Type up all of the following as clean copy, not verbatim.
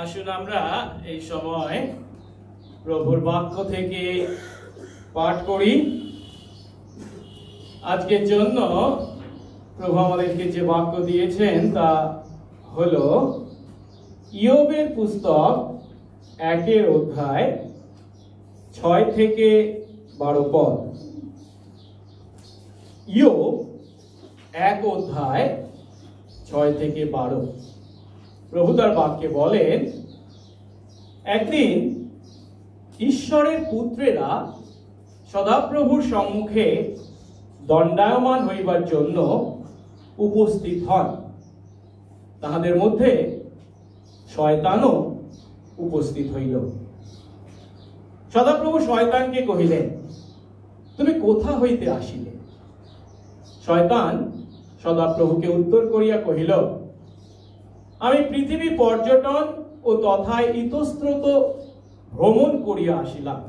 আসুন আমরা এই সময় প্রভুর বাক্য থেকে পাঠ করি। আজকের জন্য প্রভু আমাদেরকে যে বাক্য দিয়েছেন তা হলো ইয়োবের পুস্তক 1 অধ্যায় 6 থেকে 12 পদ। ইয়োব 1 অধ্যায় 6 থেকে 12। প্রভু তার বাক্যে বলেন, একদিন ঈশ্বরের পুত্রেরা সদাপ্রভুর সম্মুখে দণ্ডায়মান হইবার জন্য উপস্থিত হন। তাহাদের মধ্যে শয়তানও উপস্থিত হইল। সদাপ্রভু শয়তানকে কহিলেন, তুমি কোথা হইতে আসিলে? শয়তান সদাপ্রভুকে উত্তর করিয়া কহিল, আমি পৃথিবী পর্যটন ও তথায় ইতস্ত্রত ভ্রমণ করিয়া আসিলাম।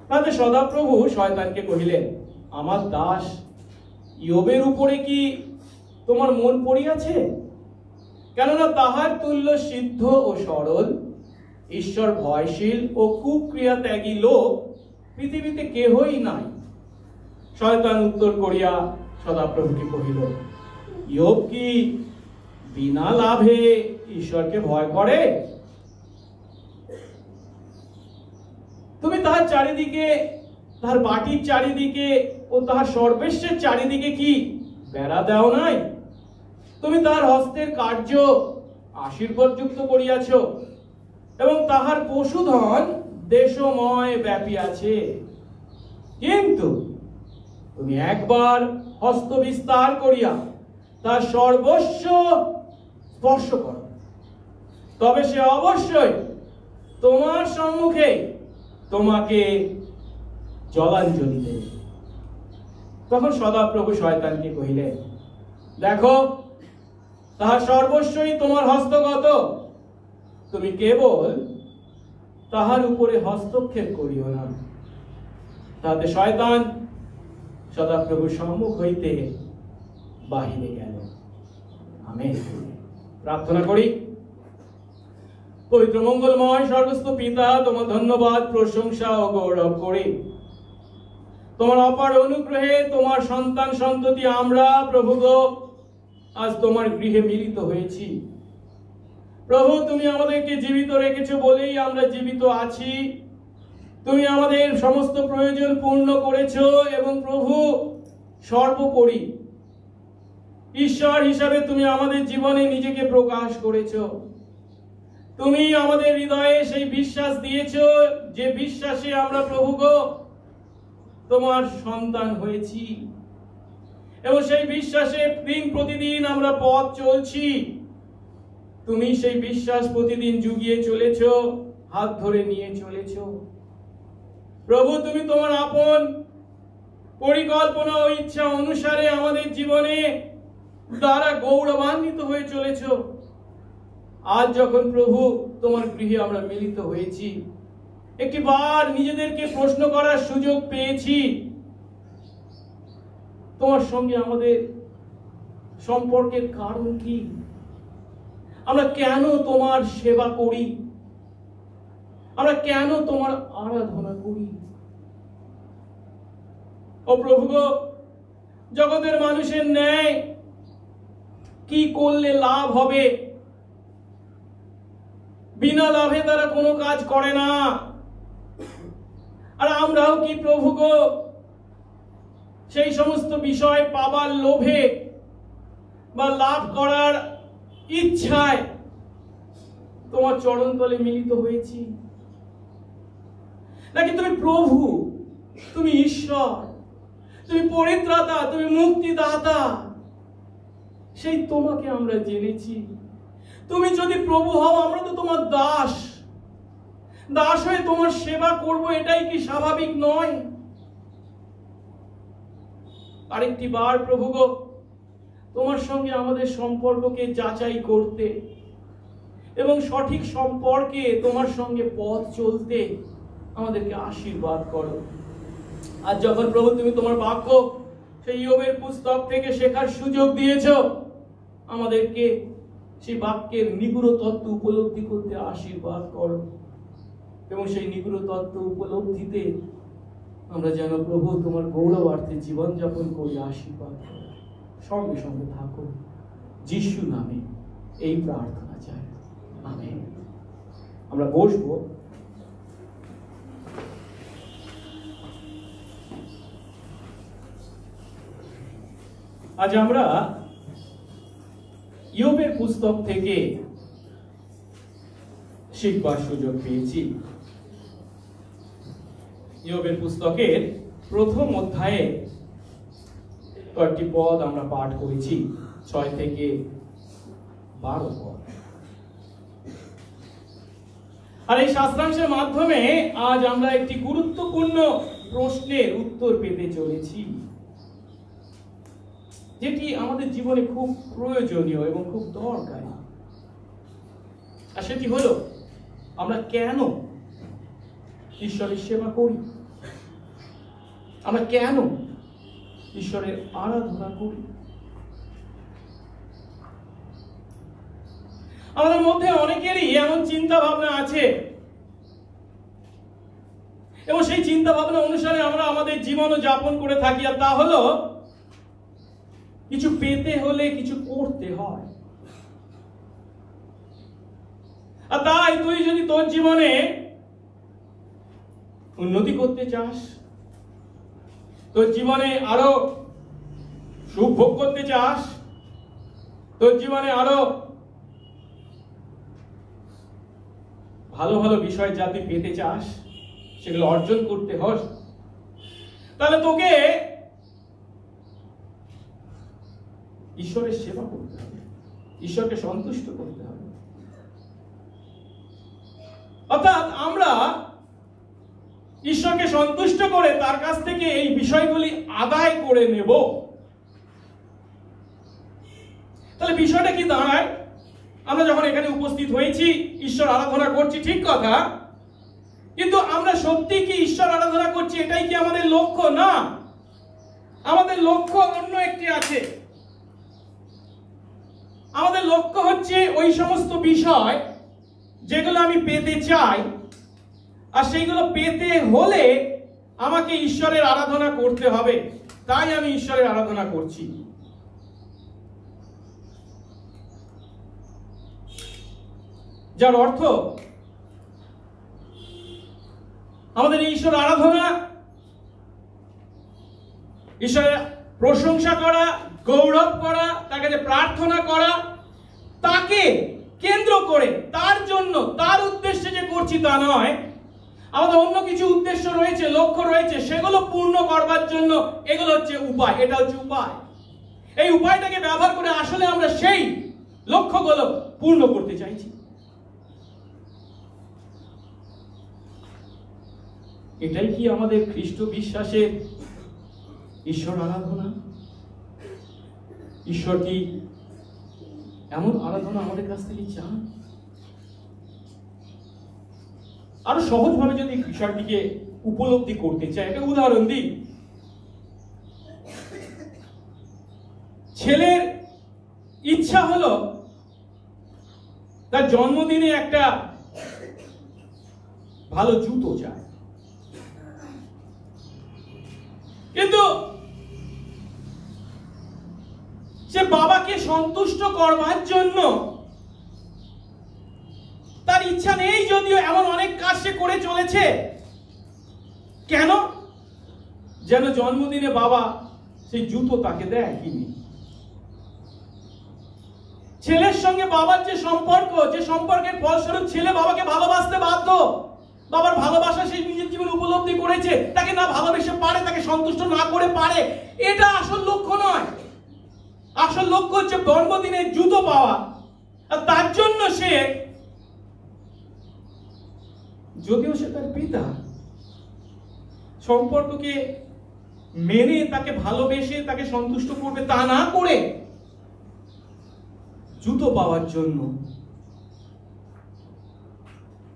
তাতে সদাপ্রভু শয়তানকে কহিলেন, আমার দাস ইয়োবের উপরে কি তোমার মন পড়িয়াছে? কেননা তাহার তুল্য সিদ্ধ ও সরল, ঈশ্বর ভয়শীল ও কুক্রিয়া ত্যাগী লোক পৃথিবীতে কেহই নাই। শয়তান উত্তর করিয়া সদাপ্রভুকে কহিল, ইয়োব কি বিনা লাভে ঈশ্বরকে ভয় করে? তুমি তাহার চারিদিকে, তাহার বাটির চারিদিকে ও তাহার সর্বেশ্বের চারিদিকে কি বেড়া দাও নাই? তুমি তাহার হস্তের কার্য আশীর্বাদযুক্ত করিয়াছ এবং তাহার পশুধন দেশময় ব্যাপিয়াছে। কিন্তু তুমি একবার হস্ত বিস্তার করিয়া তার সর্বস্ব স্পর্শ করো, তবে সে অবশ্যই তোমার সম্মুখে তোমাকে জলাঞ্জলি দেবে। তখন সদাপ্রভু শয়তানকে কহিলেন, দেখো, তাহার সর্বস্বই তোমার হস্তগত, তুমি কেবল তাহার উপরে হস্তক্ষেপ করিও না। তাতে শয়তান সদাপ্রভুর সম্মুখ হইতে বাহিরে গেল। আমেন। প্রার্থনা করি। পবিত্র মঙ্গলময় স্বর্গস্থ পিতা, তোমার ধন্যবাদ, প্রশংসা ও গৌরব করি। তোমার অপার অনুগ্রহে তোমার সন্তান সন্ততি আমরা প্রভু গো আজ তোমার গৃহে মিলিত হয়েছি। প্রভু, তুমি আমাদেরকে জীবিত রেখেছো বলেই আমরা জীবিত আছি। তুমি আমাদের সমস্ত প্রয়োজন পূর্ণ করেছো এবং প্রভু সর্বোপরি ঈশ্বর হিসাবে তুমি আমাদের জীবনে নিজেকে প্রকাশ করেছো। তুমি আমাদের হৃদয়ে সেই বিশ্বাস দিয়েছো যে বিশ্বাসে আমরা প্রভু গো তোমার সন্তান হয়েছি এবং সেই বিশ্বাসে দিন প্রতিদিন আমরা পথ চলছি। তুমি সেই বিশ্বাস প্রতিদিন যুগিয়ে চলেছো, হাত ধরে নিয়ে চলেছো। প্রভু, তুমি তোমার আপন পরিকল্পনা ও ইচ্ছা অনুসারে আমাদের জীবনে দ্বারা গৌরবান্বিত হয়ে চলেছো। আজ যখন প্রভু তোমার গৃহে আমরা মিলিত হয়েছি, একটিবার নিজেদেরকে প্রশ্ন করার সুযোগ পেয়েছি, তোমার সঙ্গে আমাদের সম্পর্কের কারণ কি? আমরা কেন তোমার সেবা করি? আমরা কেন তোমার আরাধনা করি? ও প্রভু গো, জগতের মানুষের ন্যায় কি করলে লাভ হবে? বিনা লাভে তারা কোনো কাজ করে না। আর আমরাও কি প্রভু গো সেই সমস্ত বিষয় পাবার লোভে বা লাভ করার ইচ্ছায় তোমার চরণতলে মিলিত হয়েছি? নাকি তুমি প্রভু, তুমি ঈশ্বর, তুমি পরিত্রাতা, তুমি মুক্তিদাতা, সেই তোমাকে আমরা জেনেছি। তুমি যদি প্রভু হও, আমরা তো তোমার দাস, দাস হয়ে তোমার সেবা করব, এটাই কি স্বাভাবিক নয়? আরেকটি বার প্রভু গো তোমার সঙ্গে আমাদের সম্পর্ককে যাচাই করতে এবং সঠিক সম্পর্কে তোমার সঙ্গে পথ চলতে আমাদেরকে আশীর্বাদ করো। আর যখন প্রভু তুমি তোমার বাক্য সেই ইয়োবের পুস্তক থেকে শেখার সুযোগ দিয়েছো, আমাদেরকে সেই বাক্যের নিগুড় তত্ত্ব উপলব্ধি করতে আশীর্বাদ করো, এবং সেই নিগুড় তত্ত্ব উপলব্ধিতে আমরা যেন প্রভু তোমার গৌরবার্থে জীবনযাপন করি, আশীর্বাদ করো, সঙ্গে সঙ্গে থাকো। যিশু নামে এই প্রার্থনা চাই, আমেন। আমরা বসবো। আজ আমরা ইয়োবের পুস্তক থেকে শিখবার সুযোগ পেয়েছি। ইয়োবের পুস্তকের প্রথম অধ্যায়ে কয়েকটি পদ আমরা পাঠ করেছি, 6 থেকে 12 পদ। আর এই শাস্ত্রাংশের মাধ্যমে আজ আমরা একটি গুরুত্বপূর্ণ প্রশ্নের উত্তর পেতে চলেছি, যেটি আমাদের জীবনে খুব প্রয়োজনীয় এবং খুব দরকারি। আর সেটি হলো, আমরা কেন ঈশ্বরের সেবা করি? আমরা কেন ঈশ্বরের আরাধনা করি? আমাদের মধ্যে অনেকেরই এমন চিন্তা ভাবনা আছে, এবং সেই চিন্তা ভাবনা অনুসারে আমরা আমাদের জীবন যাপন করে থাকি। আর তা হলো, কিছু পেতে হলে কিছু করতে হয়। আর তাই তুই যদি তোর জীবনে উন্নতি করতে চাস, তোর জীবনে আরো সুখ ভোগ করতে চাস, তোর জীবনে আরো ভালো ভালো বিষয় যা তুই পেতে চাস, সেগুলো অর্জন করতে হয়, তাহলে তোকে ঈশ্বরের সেবা করতে হবে, ঈশ্বরকে সন্তুষ্ট করতে হবে। অর্থাৎ আমরা ঈশ্বরকে সন্তুষ্ট করে তার কাছ থেকে এই বিষয়গুলি আদায় করে নেব। তাহলে বিষয়টা কি দাঁড়ায়? আমরা যখন এখানে উপস্থিত হয়েছি, ঈশ্বর আরাধনা করছি, ঠিক কথা, কিন্তু আমরা সত্যি কি ঈশ্বর আরাধনা করছি এটাই কি আমাদের লক্ষ্য? না, আমাদের লক্ষ্য অন্য একটি আছে। আমাদের লক্ষ্য হচ্ছে ওই সমস্ত বিষয় যেগুলো আমি পেতে চাই, আর সেইগুলো পেতে হলে আমাকে ঈশ্বরের আরাধনা করতে হবে, তাই আমি ঈশ্বরের আরাধনা করছি। যার অর্থ আমাদের ঈশ্বর আরাধনা, ঈশ্বরের প্রশংসা করা, গৌরব করা, তার কাছে প্রার্থনা করা, তাকে কেন্দ্র করে, তার জন্য, তার উদ্দেশ্যে যে করছি তা নয়। আমাদের অন্য কিছু উদ্দেশ্য রয়েছে, লক্ষ্য রয়েছে, সেগুলো পূর্ণ করবার জন্য এগুলো হচ্ছে উপায়। এটা হচ্ছে উপায়। এই উপায়টাকে ব্যবহার করে আসলে আমরা সেই লক্ষ্যগুলো পূর্ণ করতে চাইছি। এটাই কি আমাদের খ্রিস্ট বিশ্বাসের ঈশ্বর আরাধনা? ঈশ্বর কি এমন আরাধনা আমাদের কাছ থেকে চান? আরো সহজভাবে যদি বিষয়টিকে উপলব্ধি করতে চাই, একটা উদাহরণ দিই। ছেলের ইচ্ছা হলো তার জন্মদিনে একটা ভালো জুতো চায়, কিন্তু সে বাবাকে সন্তুষ্ট করবার জন্য তার ইচ্ছা নেই, যদিও এমন অনেক কাজ সে করে চলেছে। কেন? যেন জন্মদিনে বাবা সেই জুতো তাকে দেয় কিনে। ছেলের সঙ্গে বাবার যে সম্পর্ক, যে সম্পর্কের ফলস্বরূপ ছেলে বাবাকে ভালোবাসতে বাধ্য, বাবার ভালোবাসা সে নিজের জীবনে উপলব্ধি করেছে, তাকে না ভালোবেসে পারে, তাকে সন্তুষ্ট না করে পারে, এটা আসল লক্ষ্য নয়। আসল লক্ষ্য হচ্ছে জন্মদিনে জুতো পাওয়া। আর তার জন্য সে, যদিও সে তার পিতা, সম্পর্ককে মেনে তাকে ভালোবেসে তাকে সন্তুষ্ট করবে তা না করে, জুতো পাওয়ার জন্য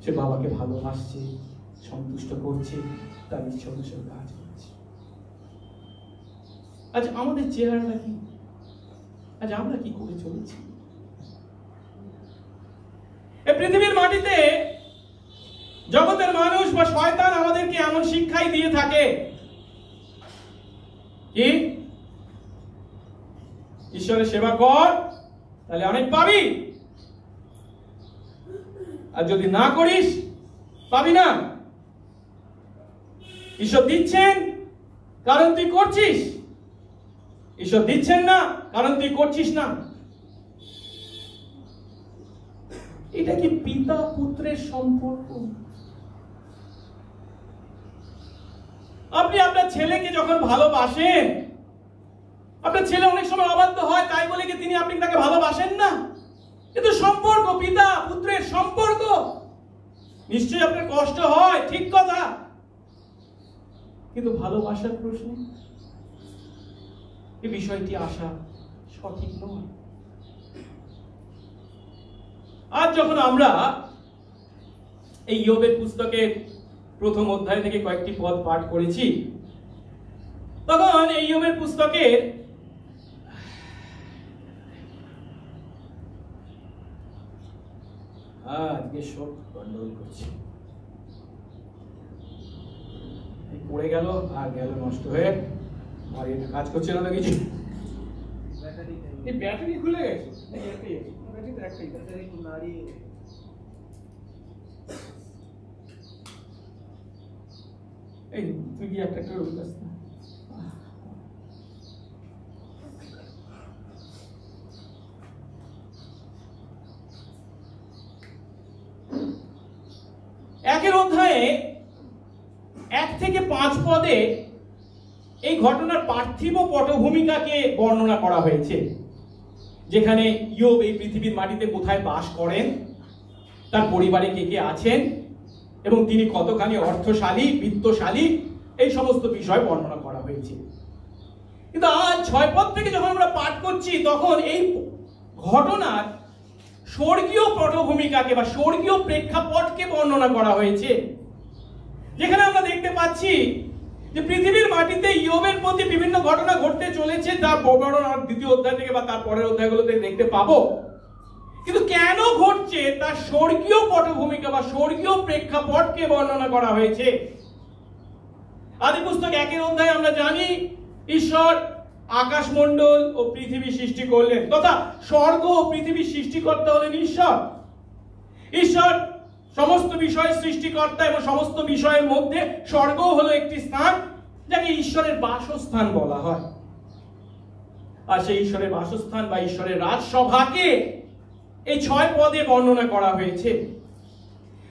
সে বাবাকে ভালোবাসছে, সন্তুষ্ট করছে, তার ইচ্ছা অনুসারে কাজ করছে। আজ আমাদের চেহারাটা কি? আজ আমরা কি করে চলেছি? পৃথিবীর মাটিতে জগতের মানুষ বা শয়তান আমাদেরকে এমন শিক্ষাই দিয়ে থাকে কি ঈশ্বরের সেবা কর তাহলে অনেক পাবি, আর যদি না করিস পাবি না। ঈশ্বর দিচ্ছেন কারণ তুই করছিস, ঈশ্বর দিচ্ছেন না কারণ তুই করছিস না। এটা কি পিতা পুত্রের সম্পর্ক? আপনি আপনার ছেলেকে যখন ভালোবাসেন, আপনার ছেলে অনেক সময় অবাধ্য হয়, তাই বলে কি তিনি আপনি তাকে ভালোবাসেন না? কিন্তু সম্পর্ক, পিতা পুত্রের সম্পর্ক, নিশ্চয়ই আপনার কষ্ট হয়, ঠিক কথা, কিন্তু ভালোবাসার প্রশ্নে এই বিষয়টি আসা সঠিক নয়। আজ যখন আমরা এই ইয়োবের পুস্তকের প্রথম অধ্যায় থেকে কয়েকটি পদ পাঠ করেছি, তখন এই ইয়োবের পুস্তকের আজকে সব গন্ডগোল করছে, পড়ে গেল আর গেল নষ্ট হয়ে, আর এটা কাজ করছে না কিছু, ব্যাটারি খুলে গেছে, এই তুই কি একটা করে বলছিস না? একের অধ্যায়ে 1 থেকে 5 পদে এই ঘটনার পার্থিব পটভূমিকাকে বর্ণনা করা হয়েছে, যেখানে ইয়োব এই পৃথিবীর মাটিতে কোথায় বাস করেন, তার পরিবারে কে কে আছেন এবং তিনি কতখানি অর্থশালী, বিত্তশালী, এই সমস্ত বিষয় বর্ণনা করা হয়েছে। কিন্তু আজ 6 পদ থেকে যখন আমরা পাঠ করছি, তখন এই ঘটনার স্বর্গীয় পটভূমিকাকে বা স্বর্গীয় প্রেক্ষাপটকে বর্ণনা করা হয়েছে, যেখানে আমরা দেখতে পাচ্ছি যে পৃথিবীর মাটিতে ইয়োবের প্রতি বিভিন্ন ঘটনা ঘটতে চলেছে, তার বর্ণনা দ্বিতীয় অধ্যায় থেকে বা তার পরের অধ্যায়গুলোতে দেখতে পাবো। কিন্তু কেন ঘটছে তার স্বর্গীয় পটভূমিকা বা স্বর্গীয় প্রেক্ষাপটকে বর্ণনা করা হয়েছে। আদি পুস্তক 1 অধ্যায়ে আমরা জানি ঈশ্বর আকাশমণ্ডল ও পৃথিবী সৃষ্টি করলেন, তথা স্বর্গ ও পৃথিবী সৃষ্টিকর্তা হলেন ঈশ্বর। ঈশ্বর সমস্ত বিষয়ের সৃষ্টিকর্তা এবং সমস্ত বিষয়ের মধ্যে স্বর্গ হলো একটি স্থান, যাকে ঈশ্বরের বাসস্থান বলা হয়। আর সেই ঈশ্বরের বাসস্থান বা ঈশ্বরের রাজসভাকে এই 6 পদে বর্ণনা করা হয়েছে।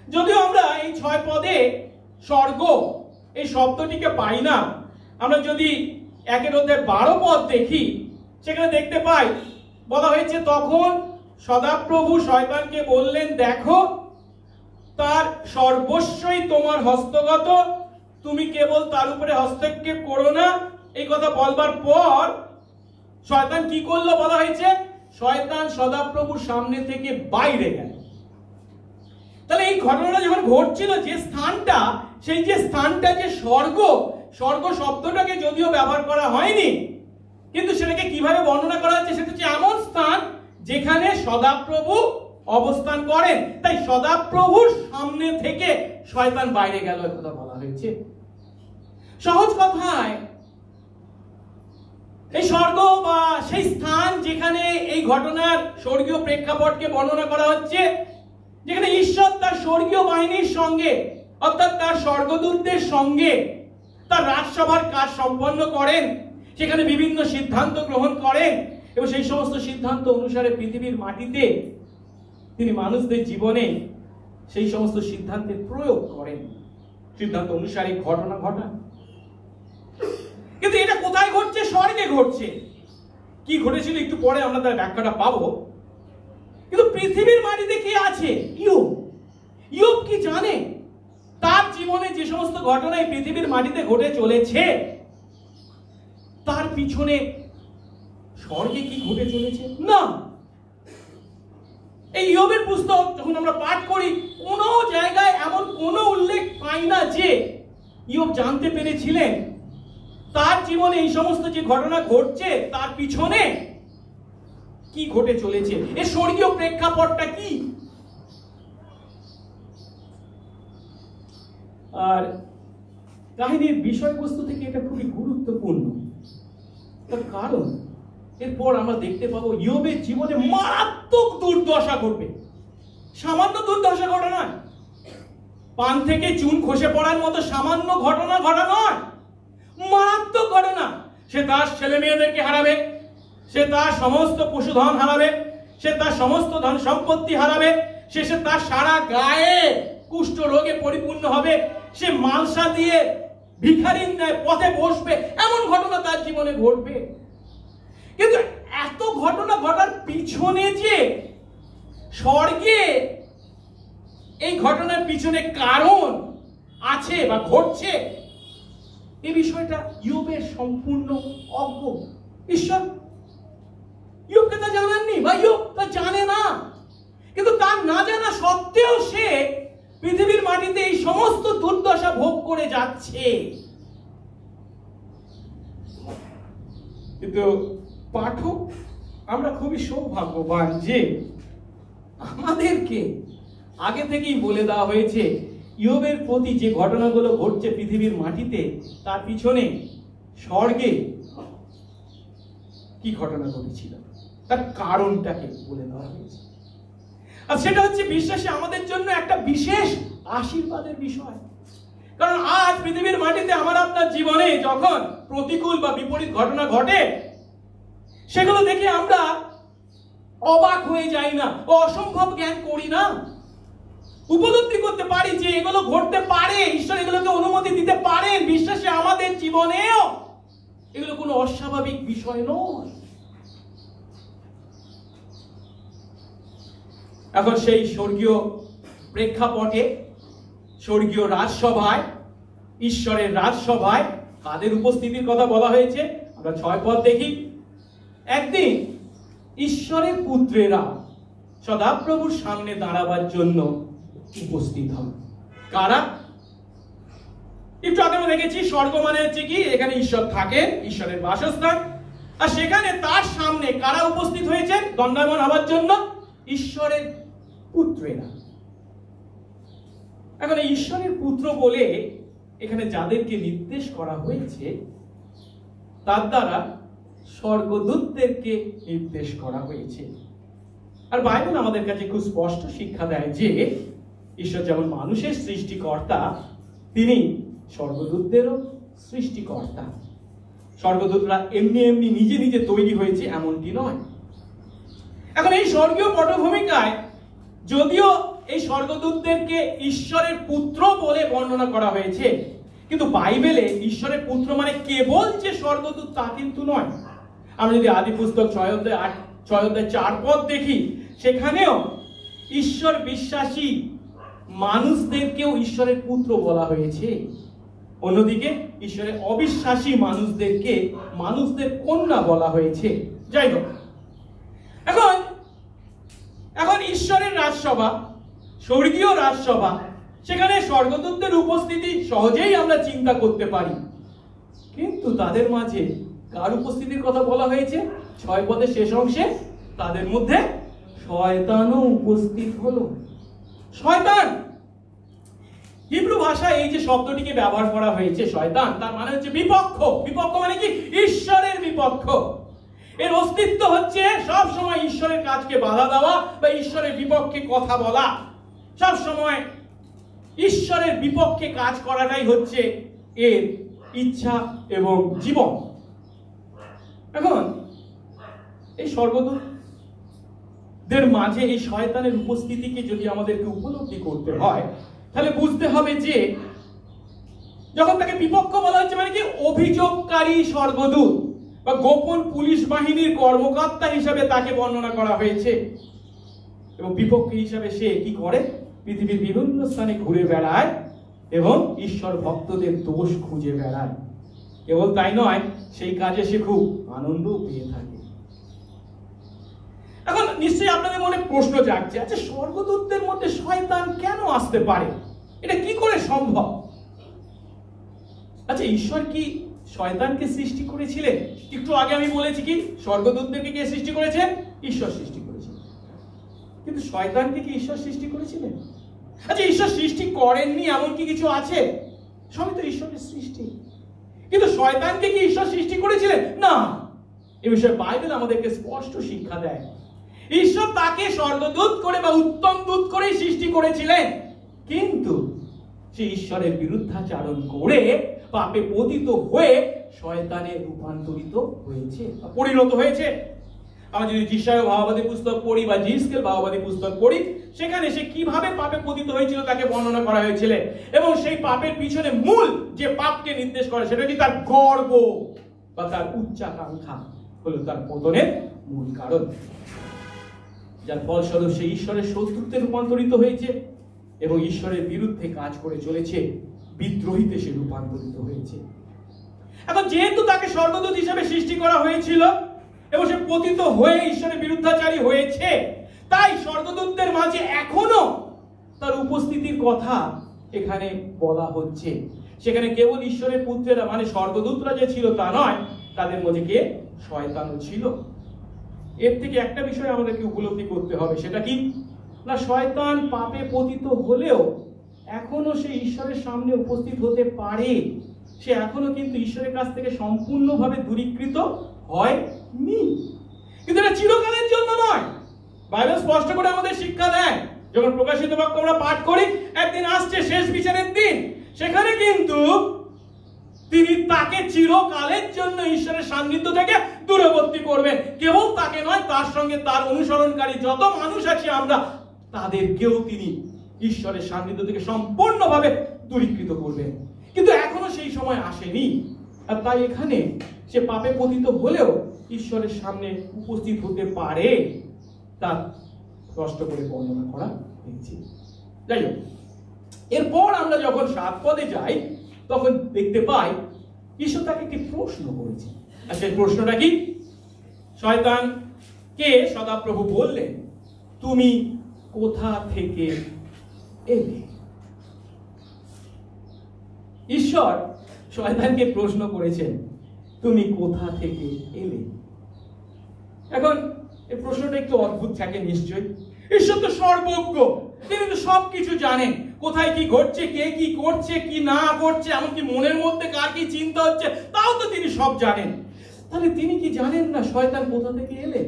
যদিও আমরা এই 6 পদে স্বর্গ এই শব্দটিকে পাই না, আমরা যদি 1 অধ্যায় 12 পদ দেখি, সেখানে দেখতে পাই বলা হয়েছে, তখন সদাপ্রভু শয়তানকে বললেন, দেখো তার সর্বস্বই তোমার হস্তগত, তুমি কেবল তার উপরে হস্তক্ষেপ করো না। এই কথা বলবার পর শয়তান কি করলো বলা হয়েছে, শয়তান সদাপ্রভুর সামনে থেকে বাইরে গেল। তাহলে এই ঘটনাটা যখন ঘটছিল, যে স্থানটা, সেই যে স্থানটা যে স্বর্গ, স্বর্গ শব্দটাকে যদিও ব্যবহার করা হয়নি, কিন্তু সেটাকে কিভাবে বর্ণনা করা হচ্ছে, সেটা হচ্ছে এমন স্থান যেখানে সদাপ্রভু অবস্থান করেন। তাই সদাপ্রভুর সামনে থেকে শয়তান বাইরে গেল, কথা বলা হয়েছে। সহজ কথায় এই স্বর্গ বা সেই স্থান যেখানে এই ঘটনার স্বর্গীয় প্রেক্ষাপটকে বর্ণনা করা হচ্ছে, যেখানে ঈশ্বর তার স্বর্গীয় বাহিনীর সঙ্গে, অর্থাৎ তার স্বর্গদূতদের সঙ্গে তার রাজসভার কাজ সম্পন্ন করেন, সেখানে বিভিন্ন সিদ্ধান্ত গ্রহণ করেন এবং সেই সমস্ত সিদ্ধান্ত অনুসারে পৃথিবীর মাটিতে তিনি মানুষদের জীবনে সেই সমস্ত সিদ্ধান্তের প্রয়োগ করেন, সিদ্ধান্ত অনুসারে ঘটনা ঘটান। কিন্তু এটা কোথায় ঘটছে? স্বর্গে ঘটছে। কি ঘটেছিল একটু পরে আমরা তার ব্যাখ্যাটা পাবো। কিন্তু পৃথিবীর মাটিতে কে আছে? ইয়োব। ইয়োব কি জানে তার জীবনে যে সমস্ত ঘটনা এই পৃথিবীর মাটিতে ঘটে চলেছে, তার পিছনে স্বর্গে কি ঘটে চলেছে? না। এই ইয়োবের পুস্তক যখন আমরা পাঠ করি, কোনো জায়গায় এমন কোনো উল্লেখ পাই না যে ইয়োব জানতে পেরেছিলেন তার জীবনে এই সমস্ত যে ঘটনা ঘটছে তার পিছনে কি ঘটে চলেছে, এর স্বর্গীয় প্রেক্ষাপটটা কি। আর কাহিনীর বিষয়বস্তু থেকে এটা খুবই গুরুত্বপূর্ণ। তার কারণ এরপর আমরা দেখতে পাবো ইয়োবের জীবনে মারাত্মক দুর্দশা ঘটবে। সামান্য দুর্দশা ঘটনা নয়, পান থেকে চুন খসে পড়ার মতো সামান্য ঘটনা ঘটা নয়, মারাত্মক ঘটনা। সে তার ছেলে মেয়েদেরকে হারাবে, সে তার সমস্ত পশুধন হারাবে, সে তার সমস্ত ধন সম্পত্তি হারাবে, শেষে তার সারা গায়ে কুষ্ঠ রোগে পরিপূর্ণ হবে, সে মালসা দিয়ে ভিখারির ন্যায় পথে বসবে, এমন ঘটনা তার জীবনে ঘটবে। কিন্তু এত ঘটনা ঘটার পিছনে যে স্বর্গে এই ঘটনার পিছনে কারণ আছে বা ঘটছে, এই বিষয়টা ইয়োবের সম্পূর্ণ অজ্ঞ। ঈশ্বর ইয়োবকে তা জানাননি বা ইয়োব তা জানে না, কিন্তু তার না জানা সত্ত্বেও সে পৃথিবীর মাটিতে এই সমস্ত দুর্দশা ভোগ করে যাচ্ছে। কিন্তু পাঠক আমরা খুবই সৌভাগ্যবান যে আমাদেরকে আগে থেকেই বলে দেওয়া হয়েছে ইয়োবের প্রতি যে ঘটনাগুলো ঘটছে পৃথিবীর মাটিতে, তার পিছনে স্বর্গে কি ঘটনা ঘটেছিল তার কারণটাকে বলে দেওয়া হয়েছে। আর সেটা হচ্ছে বিশ্বাসী আমাদের জন্য একটা বিশেষ আশীর্বাদের বিষয়। কারণ আজ পৃথিবীর মাটিতে আমার আপনার জীবনে যখন প্রতিকূল বা বিপরীত ঘটনা ঘটে, সেগুলো দেখে আমরা অবাক হয়ে যাই না, অসম্ভব জ্ঞান করি না, উপলব্ধি করতে পারি যে এগুলো ঘটতে পারে, ঈশ্বর এগুলোকে অনুমতি দিতে পারেন। বিশ্বাসী আমাদের জীবনেও এগুলো কোনো অস্বাভাবিক বিষয় নয়। এখন সেই স্বর্গীয় প্রেক্ষাপটে, স্বর্গীয় রাজসভায়, ঈশ্বরের রাজসভায় কাদের উপস্থিতির কথা বলা হয়েছে আমরা 6 পদ দেখি। একদিন ঈশ্বরের পুত্রেরা সদাপ্রভুর সামনে দাঁড়াবার জন্য উপস্থিত হবে। কারা? একটু আগে আমরা দেখেছি স্বর্গ মানে হচ্ছে কি, এখানে ঈশ্বর থাকেন, ঈশ্বরের বাসস্থান। আর সেখানে তার সামনে কারা উপস্থিত হয়েছেন দণ্ডায়মান হবার জন্য? ঈশ্বরের পুত্রেরা। এখন এই ঈশ্বরের পুত্র বলে এখানে যাদেরকে নির্দেশ করা হয়েছে তার দ্বারা স্বর্গদূতদেরকে নির্দেশ করা হয়েছে। আর বাইবেল আমাদের কাছে খুব স্পষ্ট শিক্ষা দেয় যে ঈশ্বর যেমন মানুষের সৃষ্টিকর্তা, তিনি স্বর্গদূতদেরও সৃষ্টিকর্তা। স্বর্গদূতরা এমনি এমনি নিজে নিজে তৈরি হয়েছে এমনটি নয়। এখন এই স্বর্গীয় পটভূমিকায় যদিও এই স্বর্গদূতদেরকে ঈশ্বরের পুত্র বলে বর্ণনা করা হয়েছে, কিন্তু বাইবেলে ঈশ্বরের পুত্র মানে কেবল যে স্বর্গদূত তা কিন্তু নয়। আমরা যদি আদি পুস্তক 6 পদ দেখি, সেখানেও ঈশ্বর বিশ্বাসী মানুষদেরকেও ঈশ্বরের পুত্র বলা হয়েছে। অন্যদিকে ঈশ্বরের অবিশ্বাসী মানুষদেরকে মানুষদের কন্যা বলা হয়েছে। যাই হোক, এখন ঈশ্বরের রাজসভা, স্বর্গীয় রাজসভা, সেখানে স্বর্গদূতদের উপস্থিতি সহজেই আমরা চিন্তা করতে পারি। কিন্তু তাদের মাঝে কার উপস্থিতির কথা বলা হয়েছে 6 পদের শেষ অংশে? তাদের মধ্যে শয়তানও উপস্থিত হলো। শয়তান, হিব্রু ভাষায় এই যে শব্দটিকে ব্যবহার করা হয়েছে শয়তান, তার মানে হচ্ছে বিপক্ষ। বিপক্ষ মানে কি? ঈশ্বরের বিপক্ষ। এর অস্তিত্ব হচ্ছে সব সময় ঈশ্বরের কাজকে বাধা দেওয়া বা ঈশ্বরের বিপক্ষে কথা বলা। সব সময় ঈশ্বরের বিপক্ষে কাজ করাটাই হচ্ছে এর ইচ্ছা এবং জীবন। এখন এই স্বর্গদূতদের মাঝে এই শয়তানের উপস্থিতিকে যদি আমাদেরকে উপলব্ধি করতে হয়, তাহলে বুঝতে হবে যে যখন তাকে বিপক্ষ বলা হচ্ছে মানে কি, অভিযোগকারী স্বর্গদূত বা গোপন পুলিশ বাহিনীর কর্মকর্তা হিসাবে তাকে বর্ণনা করা হয়েছে। এবং বিপক্ষ হিসাবে সে কি করে? পৃথিবীর বিভিন্ন স্থানে ঘুরে বেড়ায় এবং ঈশ্বর ভক্তদের দোষ খুঁজে বেড়ায়। কেবল তাই নয়, সেই কাজে সে খুব আনন্দ পেয়ে থাকে। এখন নিশ্চয়ই আপনাদের মনে প্রশ্ন জাগছে, আচ্ছা স্বর্গদূতদের মধ্যে শয়তান কেন আসতে পারে? এটা কি করে সম্ভব? আচ্ছা, ঈশ্বর কি শয়তানকে সৃষ্টি করেছিলেন? একটু আগে আমি বলেছি কি স্বর্গদূতদেরকে কে সৃষ্টি করেছেন? ঈশ্বর সৃষ্টি করেছিলেন। কিন্তু শয়তানকে কি ঈশ্বর সৃষ্টি করেছিলেন? আচ্ছা, ঈশ্বর সৃষ্টি করেননি এমন কি কিছু আছে? সবই তো ঈশ্বরের সৃষ্টি। কিন্তু শয়তানকে কি ঈশ্বর সৃষ্টি করেছিলেন? না। এই বিষয়ে বাইবেল আমাদেরকে স্পষ্ট শিক্ষা দেয়। ঈশ্বর তাকে স্বর্গদূত করে বা উত্তম দূত করে সৃষ্টি করেছিলেন, কিন্তু সে ঈশ্বরের বিরুদ্ধাচরণ করে পাপে পতিত হয়ে শয়তানে রূপান্তরিত হয়েছে, পরিণত হয়েছে। আমরা যদি যিশায়া ভাববাদী পুস্তক পড়ি বা জিসকেল ভাববাদী পুস্তক পড়ি, সেখানে সে কিভাবে পাপে পতিত হয়েছিল তাকে বর্ণনা করা হয়েছিল। এবং সেই পাপের পিছনে মূল যে পাপকে নির্দেশ করে সেটা কি তার গর্ব বা তার উচ্চাকাঙ্ক্ষা হলো তার পতনের মূল কারণ, যার ফলস্বরূপ সে ঈশ্বরের শত্রুতে রূপান্তরিত হয়েছে এবং ঈশ্বরের বিরুদ্ধে কাজ করে চলেছে, বিদ্রোহীতে সে রূপান্তরিত হয়েছে। এখন যেহেতু তাকে স্বর্গদূত হিসেবে সৃষ্টি করা হয়েছিল এবং সে পতিত হয়ে ঈশ্বরের বিরুদ্ধাচারী হয়েছে, তাই স্বর্গদূতদের মাঝে এখনো তার উপস্থিতির কথা এখানে বলা হচ্ছে। সেখানে কেবল ঈশ্বরের পুত্রেরা মানে স্বর্গদূতরা যে ছিল তা নয়, তাদের মধ্যে কে? শয়তানও ছিল। এর থেকে একটা বিষয় আমাদেরকে উপলব্ধি করতে হবে, সেটা কি না, শয়তান পাপে পতিত হলেও এখনো সে ঈশ্বরের সামনে উপস্থিত হতে পারে। সে এখনো কিন্তু ঈশ্বরের কাছ থেকে সম্পূর্ণভাবে দূরীকৃত হয়নি। কিন্তু এটা চিরকালের জন্য নয়। বাইবেল স্পষ্ট করে আমাদের শিক্ষা দেয়, যখন প্রকাশিত বাক্য আমরা পাঠ করি, একদিন আসছে শেষ বিচারের দিন, সেখানে কিন্তু তিনি তাকে চিরকালের জন্য ঈশ্বরের সান্নিধ্য থেকে দূরবর্তী করবেন। কেবল তাকে নয়, তার সঙ্গে তার অনুসরণকারী যত মানুষ আছে আমরা, তাদেরকেও তিনি ঈশ্বরের সান্নিধ্য থেকে সম্পূর্ণভাবে দূরীকৃত করবেন। কিন্তু এখনো সেই সময় আসেনি। আর তাই এখানে সে পাপে পতিত হলেও ঈশ্বরের সামনে উপস্থিত হতে পারে, তা কষ্ট করে বর্ণনা করা হয়েছে। যাই হোক, এরপর আমরা যখন 7 পদে যাই, তখন দেখতে পাই ঈশ্বর তাকে একটি প্রশ্ন করেছে। আর সেই প্রশ্নটা কি? শয়তানকে সদাপ্রভু বললেন, তুমি কোথা থেকে এলে? ঈশ্বর শয়তানকে প্রশ্ন করেছেন, তুমি কোথা থেকে এলে? এখন এই প্রশ্নটা একটু অদ্ভুত থাকে নিশ্চয়ই। ঈশ্বর তো সর্বজ্ঞ, তিনি তো সবকিছু জানেন, কোথায় কি ঘটছে, কে কি করছে, কি না করছে, এমনকি মনের মধ্যে কার কি চিন্তা হচ্ছে, তাও তো তিনি সব জানেন। তাহলে তিনি কি জানেন না শয়তান কোথা থেকে এলেন?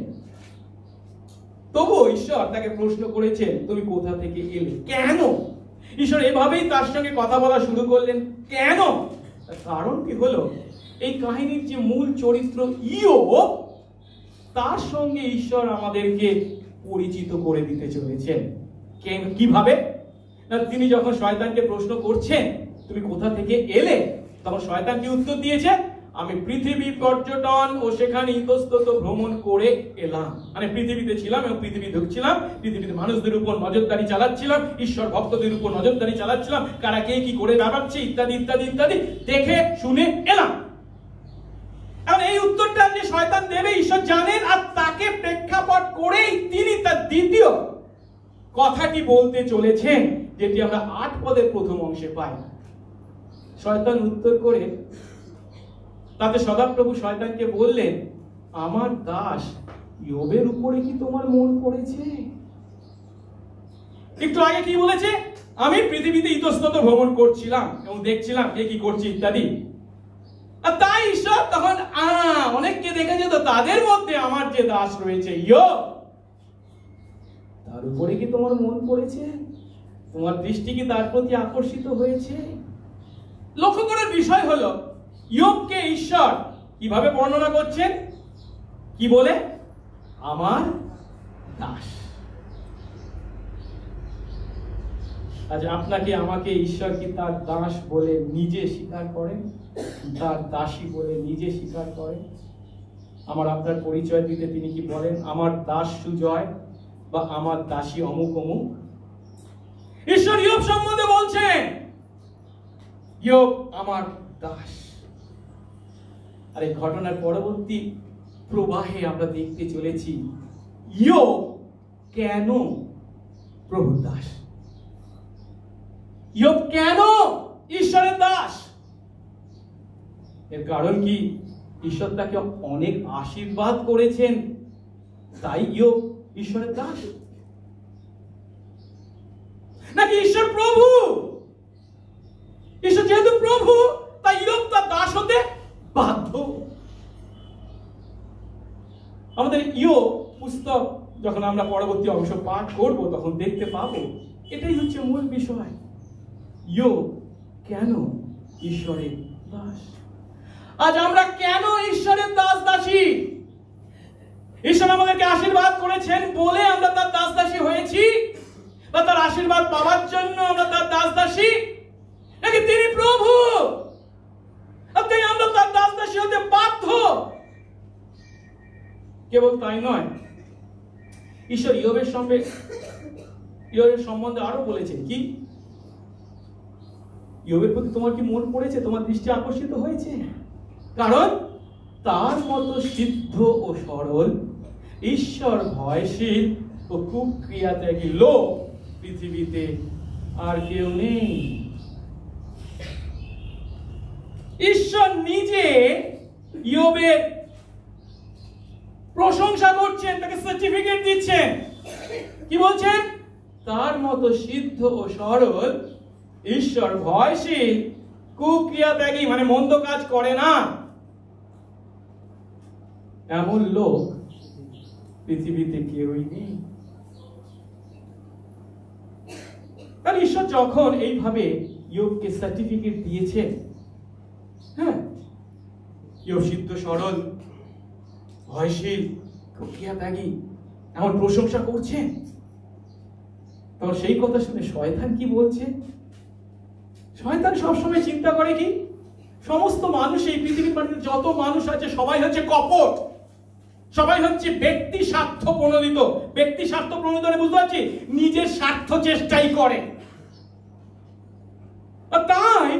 তবুও ঈশ্বর তাকে প্রশ্ন করেছেন, তুমি কোথা থেকে এলে? কেন ঈশ্বর এভাবেই তার সঙ্গে কথা বলা শুরু করলেন? কেন? কারণটি হলো, এই কাহিনীর যে মূল চরিত্র ইয়োব, তার সঙ্গে ঈশ্বর আমাদেরকে পরিচিত করে দিতে চলেছেন। কিভাবে না, তিনি যখন শয়তানকে প্রশ্ন করছেন, তুমি কোথা থেকে এলে, তখন শয়তান কি উত্তর দিয়েছে? আমি পৃথিবী পর্যটন ও সেখানে ইতস্তত ভ্রমণ করে এলাম। মানে পৃথিবীতে ছিলাম এবং পৃথিবী ঢুকছিলাম, পৃথিবীতে মানুষদের উপর নজরদারি চালাচ্ছিলাম, ঈশ্বর ভক্তদের উপর নজরদারি চালাচ্ছিলাম, কারা কে কি করে বেড়াচ্ছে ইত্যাদি ইত্যাদি ইত্যাদি দেখে শুনে এলাম। এখন এই উত্তরটা যে শয়তান দেবে ঈশ্বর জানেন, আর তাকে প্রেক্ষাপট করেই তিনি তার দ্বিতীয় কথাটি বলতে চলেছেন, যেটি আমরা 8 পদের প্রথম অংশে পাই। শয়তান উত্তর করে, তাতে সদাপ্রভু শয়তানকে বললেন, আমার দাস ইয়োবের উপরে কি তোমার মন পড়েছে? একটু আগে কি বলেছে? আমি পৃথিবীতে ইতস্তত ভ্রমণ করছিলাম এবং দেখছিলাম কে কি করছে ইত্যাদি। আর তাই ঈশ্বর তখন অনেককে দেখেছে, তো তাদের মধ্যে আমার যে দাস রয়েছে ইয়োব, তার উপরে কি তোমার মন পড়েছে? তোমার দৃষ্টি কি তার প্রতি আকর্ষিত হয়েছে? লক্ষ্য করার বিষয় হলো, ইয়োবকে ঈশ্বর কিভাবে বর্ণনা করছেন? কি বলে? আমার দাস। আজ আপনাকে আমাকে ঈশ্বর কি তার দাস বলে নিজে স্বীকার করেন? তার দাসী বলে নিজে স্বীকার করেন? আমার আপনার পরিচয় দিতে তিনি কি বলেন? আমার দাস সুজয় বা আমার দাসী অমুক অমুক। ঈশ্বর ইয়োব সম্বন্ধে বলছেন, ইয়োব আমার দাস। আর এই ঘটনার পরবর্তী প্রবাহে আমরা দেখতে চলেছি ইয়োব কেন প্রভুর দাস, ইয়োব কেন ঈশ্বরের দাস। এর কারণ কি? ঈশ্বর তাকে অনেক আশীর্বাদ করেছেন, তাই ইয়োব ঈশ্বরের দাস? না, নাকি ঈশ্বর প্রভু? ঈশ্বর যেহেতু প্রভু, তাই ইয়োব তার দাস হতে বাধ্য। আমাদের ইয়োব পুস্তক যখন আমরা পরবর্তী অংশ পাঠ করব, তখন দেখতে পাবো এটাই হচ্ছে মূল বিষয়। ইয়োব কেন ঈশ্বরের দাস? আজ আমরা কেন ঈশ্বরের দাস দাসী? ঈশ্বর আমাদেরকে আশীর্বাদ করেছেন বলে আমরা তার দাস দাসী হয়েছি, বা তার আশীর্বাদ পাওয়ার জন্য আমরা তার দাস দাসী, নাকি তিনি প্রভু তাই আমরা তার দাস দাসী হতে বাধ্য? কেবল তাই নয়, ঈশ্বর ইয়োবের সম্বন্ধে আরো বলেছেন কি? ইয়োবের প্রতি তোমার কি মন পড়েছে? তোমার দৃষ্টি আকর্ষিত হয়েছে? কারণ তার মতো সিদ্ধ ও সরল, ঈশ্বর ভয়শীল ও কুক্রিয়াত্যাগী লোক পৃথিবীতে আর কেউ নেই। ঈশ্বর নিজে ইয়োবের প্রশংসা করছেন, তাকে সার্টিফিকেট দিচ্ছেন। কি বলছেন? তার মতো সিদ্ধ ও সরল, ঈশ্বর ভয়শীল, কুক্রিয়াত্যাগী মানে মন্দ কাজ করে না, এমন লোক পৃথিবীতে কেউই নেই। আর ঈশ্বর যখন এইভাবে ইয়োবকে সার্টিফিকেট দিয়েছে, হ্যাঁ, ইয়োব সিদ্ধ সরল, ভয়শীল, কুক্রিয়াত্যাগী এমন প্রশংসা করছেন, তখন সেই কথা শুনে শয়তান কি বলছে? শয়তান সবসময় চিন্তা করে কি, সমস্ত মানুষ, এই পৃথিবীর মাটিতে যত মানুষ আছে সবাই হচ্ছে কপট, সবাই হচ্ছে ব্যক্তি স্বার্থ প্রণোদিত। ব্যক্তি স্বার্থ প্রণোদিত বুঝতে পারছি, নিজের স্বার্থ চেষ্টাই করে। তাই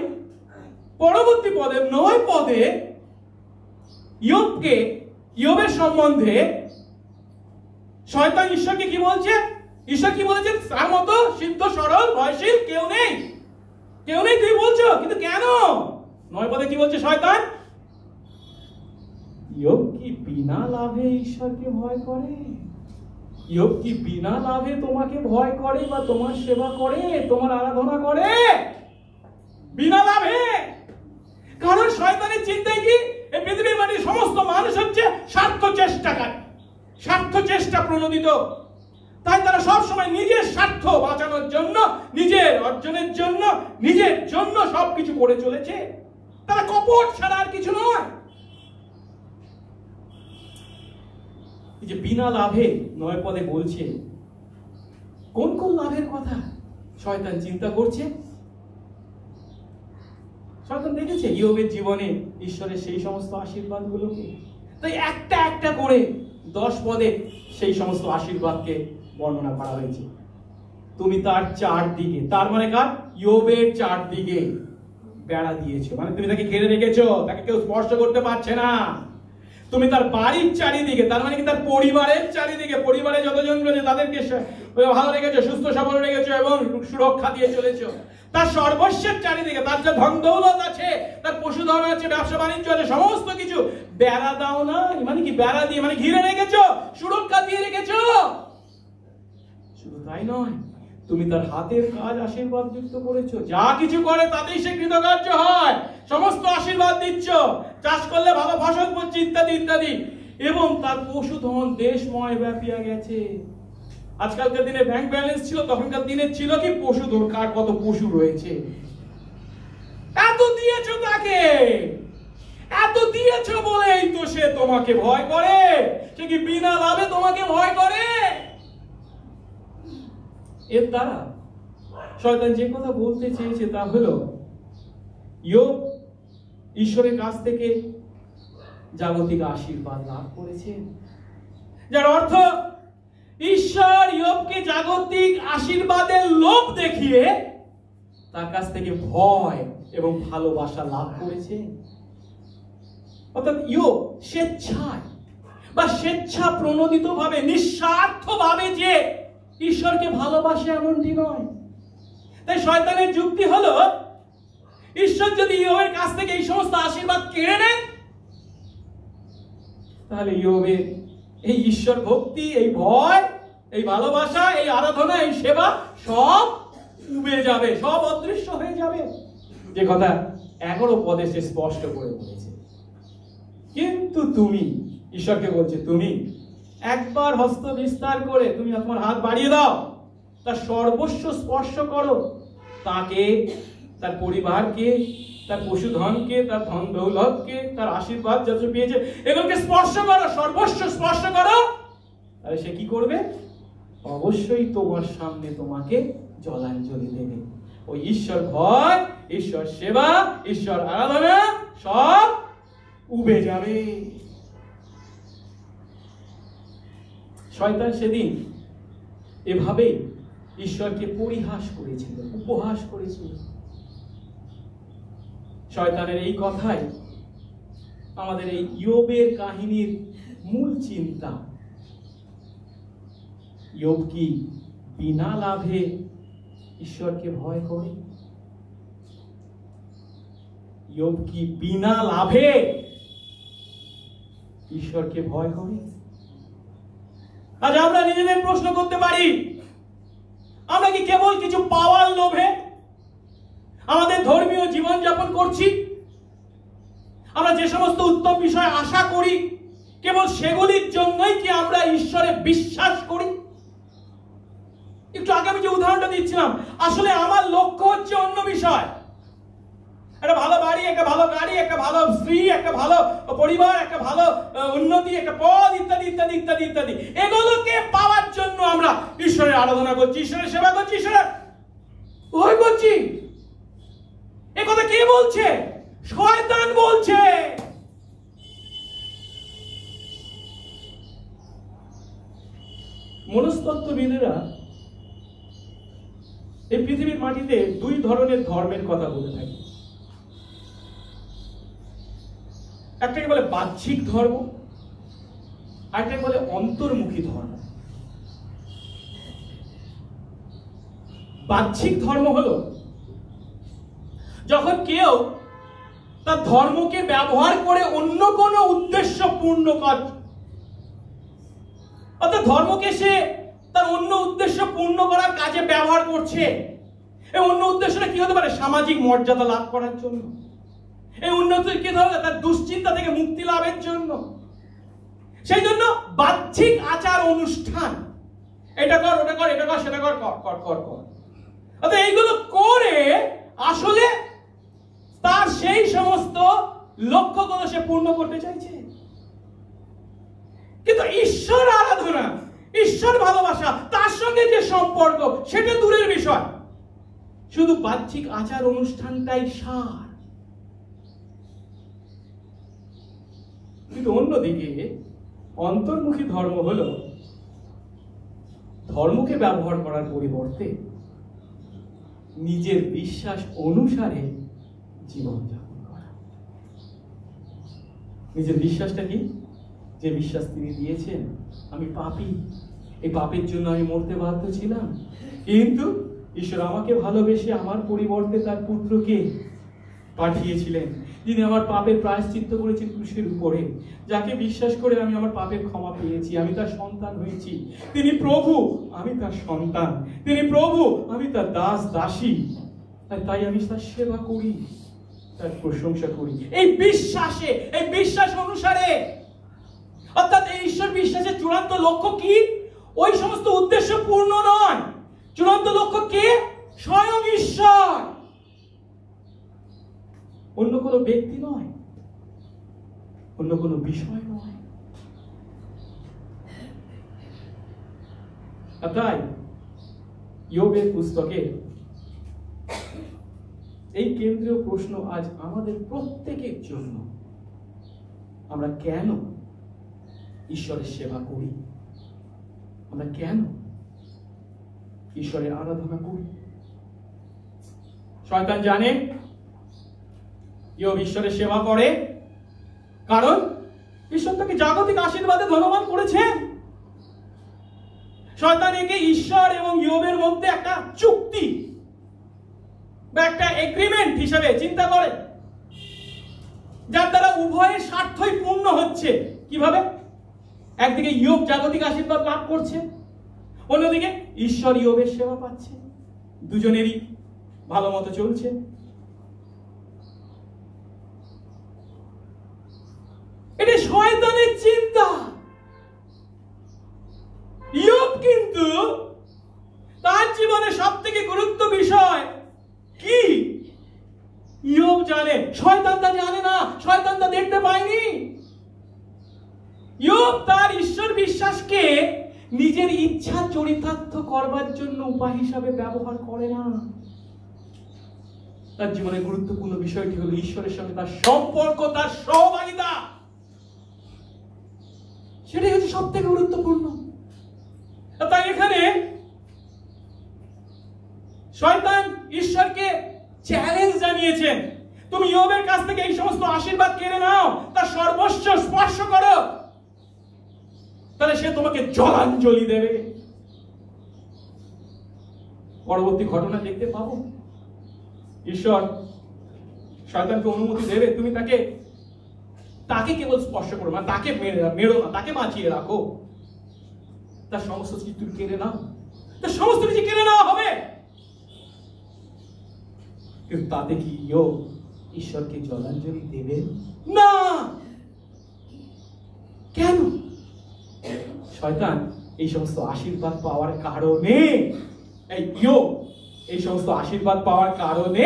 পরবর্তী পদে 9 পদে ইয়োবের সম্বন্ধে শয়তান ঈশ্বরকে কি বলছে? ঈশ্বর কি বলেছেন? তার মতো সিদ্ধ সরল ভয়শীল কেউ নেই, কেউ নেই তুই বলছো, কিন্তু কেন? 9 পদে কি বলছে শয়তান? ইয়োব কি বিনা লাভে ঈশ্বরকে ভয় করে? ইয়োব কি বিনা লাভে তোমাকে ভয় করে বা তোমার সেবা করে, তোমার আরাধনা করে? বিনা লাভে। কারণ শয়তানের চিন্তায় কি, এই পৃথিবীর মাটির সমস্ত মানুষ হচ্ছে স্বার্থ চেষ্টাকারী, স্বার্থ চেষ্টা প্রণোদিত। তাই তারা সব সময় নিজের স্বার্থ বাঁচানোর জন্য, নিজের অর্জনের জন্য, নিজের জন্য সবকিছু করে চলেছে। তারা কপট ছাড়া আর কিছু নয়। এই যে বিনা লাভে 9 পদে বলছে, কোন কোন লাভের কথা শয়তান চিন্তা করছে? শয়তান দেখেছে ইয়োবের জীবনে ঈশ্বরের সেই সমস্ত আশীর্বাদগুলোকে, তাই একটা একটা করে 10 পদে সেই সমস্ত আশীর্বাদকে বর্ণনা করা হয়েছে। তুমি তার চারদিকে, তার মানে কার? ইয়োবের চারদিকে বেড়া দিয়েছো, মানে তুমি তাকে ঘিরে রেখেছো, তাকে কেউ স্পর্শ করতে পারছে না। তুমি তার বাড়ির চারিদিকে, তার মানে কি তার পরিবারের চারিদিকে, পরিবারে যতজন রয়েছে তাদেরকে ভালো রেখেছো, সুস্থ সবল রেখেছো এবং সুরক্ষা দিয়ে চলেছো। তার সর্বস্বের চারিদিকে, তার যে ধন দৌলত আছে, তার পশুধন আছে, ব্যবসা বাণিজ্য আছে, সমস্ত কিছু বেড়া দাও না, মানে কি বেড়া দিয়ে, মানে ঘিরে রেখেছো, সুরক্ষা দিয়ে রেখেছো। শুধু তাই নয়, তুমি তার হাতের কাজ আশীর্বাদ যুক্ত করেছো, যা কিছু করে তাতেই সে কৃতকার্য হয়, সমস্ত আশীর্বাদ দিচ্ছ, চাষ করলে ভালো ফসল করছে, ইত্যাদি ইত্যাদি। এবং তার পশুধন দেশময় ব্যাপিয়া গেছে। আজকালকার দিনে ব্যাংক ব্যালেন্স ছিল, তখনকার দিনে ছিল কি পশুধন, কার কত পশু রয়েছে। এত দিয়েছো তাকে, এত দিয়েছো বলেই তো সে তোমাকে ভয় করে। সে কি বিনা লাভে তোমাকে ভয় করে? এর দ্বারা শয়তান যে কথা বলতে চেয়েছে তা হলো, ইয়োব ঈশ্বরের কাছ থেকে জাগতিক আশীর্বাদ লাভ করেছে, যার অর্থ ঈশ্বর ইয়োবকে জাগতিক আশীর্বাদের লোভ দেখিয়ে তার কাছ থেকে ভয় এবং ভালোবাসা লাভ করেছে। অর্থাৎ ইয়োব স্বেচ্ছায় বা স্বেচ্ছা প্রণোদিত ভাবে, নিঃস্বার্থ ভাবে যে ঈশ্বরকে ভালোবাসে এমনটি নয়। তাই শয়তানের যুক্তি হলো, ঈশ্বর যদি ইয়োবের কাছ থেকে এই সমস্ত আশীর্বাদ কেড়ে নেন, তাহলে ইয়োবের এই ঈশ্বর ভক্তি, এই ভয়, এই ভালোবাসা, এই আরাধনা, এই সেবা সব উবে যাবে, সব অদৃশ্য হয়ে যাবে, যে কথা 11 পদে সে স্পষ্ট করে বলেছে। কিন্তু তুমি, ঈশ্বরকে বলছে, তুমি একবার হস্ত বিস্তার করে তুমি তোমার হাত বাড়িয়ে দাও, তার সর্বস্ব স্পর্শ করো, তাকে, তার পরিবারকে, তার পশুধনকে, তার ধন দৌলতকে, তার আশীর্বাদ যত পেয়েছে এগুলোকে স্পর্শ করো, সর্বস্ব স্পর্শ করো, তাহলে সে কি করবে? অবশ্যই তোমার সামনে তোমাকে জলাঞ্জলি দেবে। ওই ঈশ্বর ভয়, ঈশ্বর সেবা, ঈশ্বর আরাধনা সব উবে যাবে। শয়তান সেদিন এভাবে ঈশ্বরকে পরিহাস করেছিল, উপহাস করেছিল। শয়তানের এই কথাই আমাদের এই ইয়োবের কাহিনীর মূল চিন্তা। ইয়োব কি বিনা লাভে ঈশ্বরকে ভয় করে? ইয়োব কি বিনা লাভে ঈশ্বরকে ভয় করে? আজ আমরা নিজেদের প্রশ্ন করতে পারি, আমরা কি কেবল কিছু পাওয়ার লোভে আমাদের ধর্মীয় জীবন যাপন করছি? আমরা যে সমস্ত উত্তম বিষয় আশা করি, কেবল সেগুলির জন্যই কি আমরা ঈশ্বরে বিশ্বাস করি? একটু আগে আমি যে উদাহরণটা দিচ্ছিলাম, আসলে আমার লক্ষ্য হচ্ছে অন্য বিষয়। একটা ভালো বাড়ি, একটা ভালো গাড়ি, একটা ভালো স্ত্রী, একটা ভালো পরিবার, একটা ভালো উন্নতি, একটা পদ, ইত্যাদি ইত্যাদি ইত্যাদি ইত্যাদি। এগুলোকে পাওয়ার জন্য আমরা ঈশ্বরের আরাধনা করছি, ঈশ্বরের সেবা করছি, ঈশ্বরের ভয় করছি। এ কথা কে বলছে? শয়তান বলছে। মনস্তত্ত্ববিদেরা এই পৃথিবীর মাটিতে দুই ধরনের ধর্মের কথা বলে থাকে। একটাকে বলে বাহ্যিক ধর্ম, আরেকটাকে বলে অন্তর্মুখী ধর্ম। বাহ্যিক ধর্ম হলো যখন কেউ তার ধর্মকে ব্যবহার করে অন্য কোনো উদ্দেশ্য পূর্ণ করে, অর্থাৎ ধর্মকে সে তার অন্য উদ্দেশ্য পূর্ণ করার কাজে ব্যবহার করছে। এই অন্য উদ্দেশ্যটা কি হতে পারে? সামাজিক মর্যাদা লাভ করার জন্য, এই উন্নতি কি হতে পারে? তার দুশ্চিন্তা থেকে মুক্তি লাভের জন্য। সেই জন্য বাহ্যিক আচার অনুষ্ঠান, এটা কর, ওটা কর, এটা কর, সেটা কর, কর কর কর কর, অর্থাৎ এইগুলো করে আসলে তার সেই সমস্ত লক্ষ্যগুলো সে পূর্ণ করতে চাইছে। কিন্তু ঈশ্বর আরাধনা, ঈশ্বর ভালোবাসা, তার সঙ্গে যে সম্পর্ক, সেটা দূরের বিষয়। শুধু বাহ্যিক আচার অনুষ্ঠানটাই সার। কিন্তু অন্যদিকে অন্তর্মুখী ধর্ম হলো ধর্মকে ব্যবহার করার পরিবর্তে নিজের বিশ্বাস অনুসারে জীবনযাপন করা। নিজের বিশ্বাসটা কি? যে বিশ্বাস তিনি দিয়েছেন, আমি পাপী, এই পাপের জন্য আমি মরতে বাধ্য ছিলাম, কিন্তু ঈশ্বর আমাকে ভালোবেসে আমার পরিবর্তে তার পুত্রকে পাঠিয়েছিলেন, যিনি আমার পাপের প্রায়শ্চিত্ত করেছেন ক্রুশের উপরে, যাকে বিশ্বাস করে আমি আমার পাপের ক্ষমা পেয়েছি, আমি তার সন্তান হয়েছি। তিনি প্রভু, আমি তার সন্তান। তিনি প্রভু, আমি তার দাস দাসী। তাই আমি তার সেবা করি, তার প্রশংসা করি এই বিশ্বাসে, এই বিশ্বাস অনুসারে। অর্থাৎ এই ঈশ্বর বিশ্বাসের চূড়ান্ত লক্ষ্য কি? ওই সমস্ত উদ্দেশ্য পূর্ণ নয়। চূড়ান্ত লক্ষ্য কে? স্বয়ং ঈশ্বর, অন্য কোনো ব্যক্তি নয়, অন্য কোনো বিষয় নয়। তাই ইয়োবের পুস্তকে এই কেন্দ্রীয় প্রশ্ন আজ আমাদের প্রত্যেকের জন্য, আমরা কেন ঈশ্বরের সেবা করি? আমরা কেন ঈশ্বরের আরাধনা করি? শয়তান জানে ইয়োব ঈশ্বরের সেবা করে কারণ ঈশ্বর তাকে জাগতিক আশীর্বাদে ধনবান করেছেন। শয়তান একে ঈশ্বর এবং ইয়োবের মধ্যে একটা চুক্তি বা একটা এগ্রিমেন্ট হিসেবে চিন্তা করে, যার দ্বারা উভয়ের স্বার্থই পূর্ণ হচ্ছে। কিভাবে? একদিকে ইয়োব জাগতিক আশীর্বাদ লাভ করছে, অন্যদিকে ঈশ্বর ইয়োবের সেবা পাচ্ছে। দুজনেরই ভালো মতো চলছে। এটা শয়তানের চিন্তা। ইয়োব কিন্তু তার জীবনে সব থেকে গুরুত্ব বিষয় কি ইয়োব জানে, শয়তান তা জানে না, শয়তান তা দেখতে পায়নি। ইয়োব তার ঈশ্বর বিশ্বাসকে নিজের ইচ্ছা চরিতার্থ করবার জন্য উপায় হিসাবে ব্যবহার করে না। তার জীবনে গুরুত্বপূর্ণ বিষয়টি হলো ঈশ্বরের সঙ্গে তার সম্পর্ক, তার সহভাগিতা। সেটাই হচ্ছে সব থেকে গুরুত্বপূর্ণ। তাই এখানে শয়তান ঈশ্বরকে চ্যালেঞ্জ জানিয়েছেন, তুমি ইয়োবের কাছ থেকে এই সমস্ত আশীর্বাদ কেড়ে নাও, তার সর্বস্ব স্পর্শ করো, তাহলে সে তোমাকে জলাঞ্জলি দেবে। পরবর্তী ঘটনা দেখতে পাবো, ঈশ্বর শয়তানকে অনুমতি দেবে, তুমি তাকে কেবল স্পর্শ করো, মানে তাকে মেরো না, তাকে বাঁচিয়ে রাখো, তার সমস্ত কিছু তুমি কেড়ে নাও, তার সমস্ত কিছু কেড়ে নেওয়া হবে। কিন্তু তাতে কি ইয়োব ঈশ্বরকে জলাঞ্জলি দেবে না? কেন? শয়তান এই সমস্ত আশীর্বাদ পাওয়ার কারণে, ইয়োব এই সমস্ত আশীর্বাদ পাওয়ার কারণে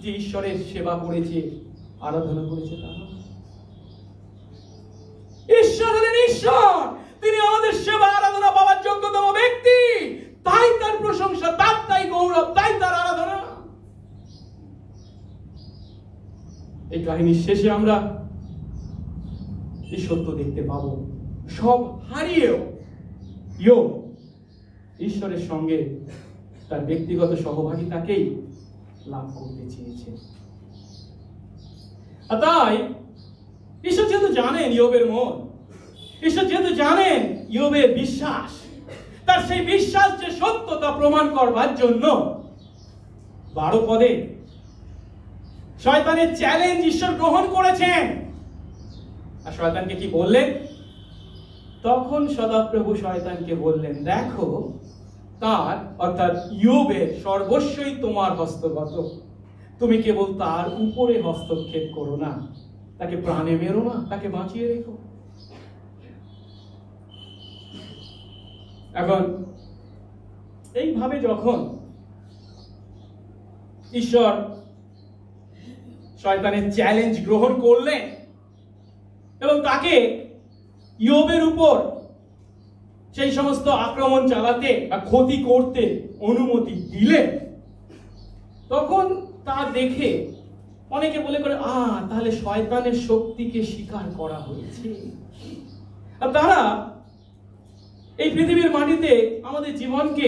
যে ঈশ্বরের সেবা করেছে, আরাধনা করেছে, তারা ঈশ্বর হলেন ঈশ্বর, তিনি আমাদের সেবা আরাধনা পাওয়ার যোগ্যতম ব্যক্তি, তাই তার প্রশংসা, তাই গৌরব, তাই তার আরাধনা। এই কাহিনীর শেষে আমরা এই সত্য দেখতে পাবো, সব হারিয়েও ইয়োব ঈশ্বরের সঙ্গে তার ব্যক্তিগত সহভাগিতাকেই লাভ করতে চেয়েছে। আর তাই ঈশ্বর যেহেতু জানেন ইয়োবের মন, ঈশ্বর যেহেতু জানেন ইয়োবের বিশ্বাস, তার সেই বিশ্বাস যে সত্য তা প্রমাণ করবার জন্য 12 পদে শয়তানের চ্যালেঞ্জ ঈশ্বর গ্রহণ করেছেন। আর শয়তানকে কি বললেন? তখন সদাপ্রভু শয়তানকে বললেন, দেখো তার অর্থাৎ ইয়োবের সর্বস্বই তোমার হস্তগত, তুমি কেবল তার উপরে হস্তক্ষেপ করো না, তাকে প্রাণে মেরো না, তাকে বাঁচিয়ে রেখো। এখন এইভাবে যখন ঈশ্বর শয়তানের চ্যালেঞ্জ গ্রহণ করলেন এবং তাকে ইয়োবের উপর সেই সমস্ত আক্রমণ চালাতে বা ক্ষতি করতে অনুমতি দিলেন, তখন তা দেখে অনেকে বলে করে, তাহলে শয়তানের শক্তিকে স্বীকার করা হয়েছে। আর তারা এই পৃথিবীর মাটিতে আমাদের জীবনকে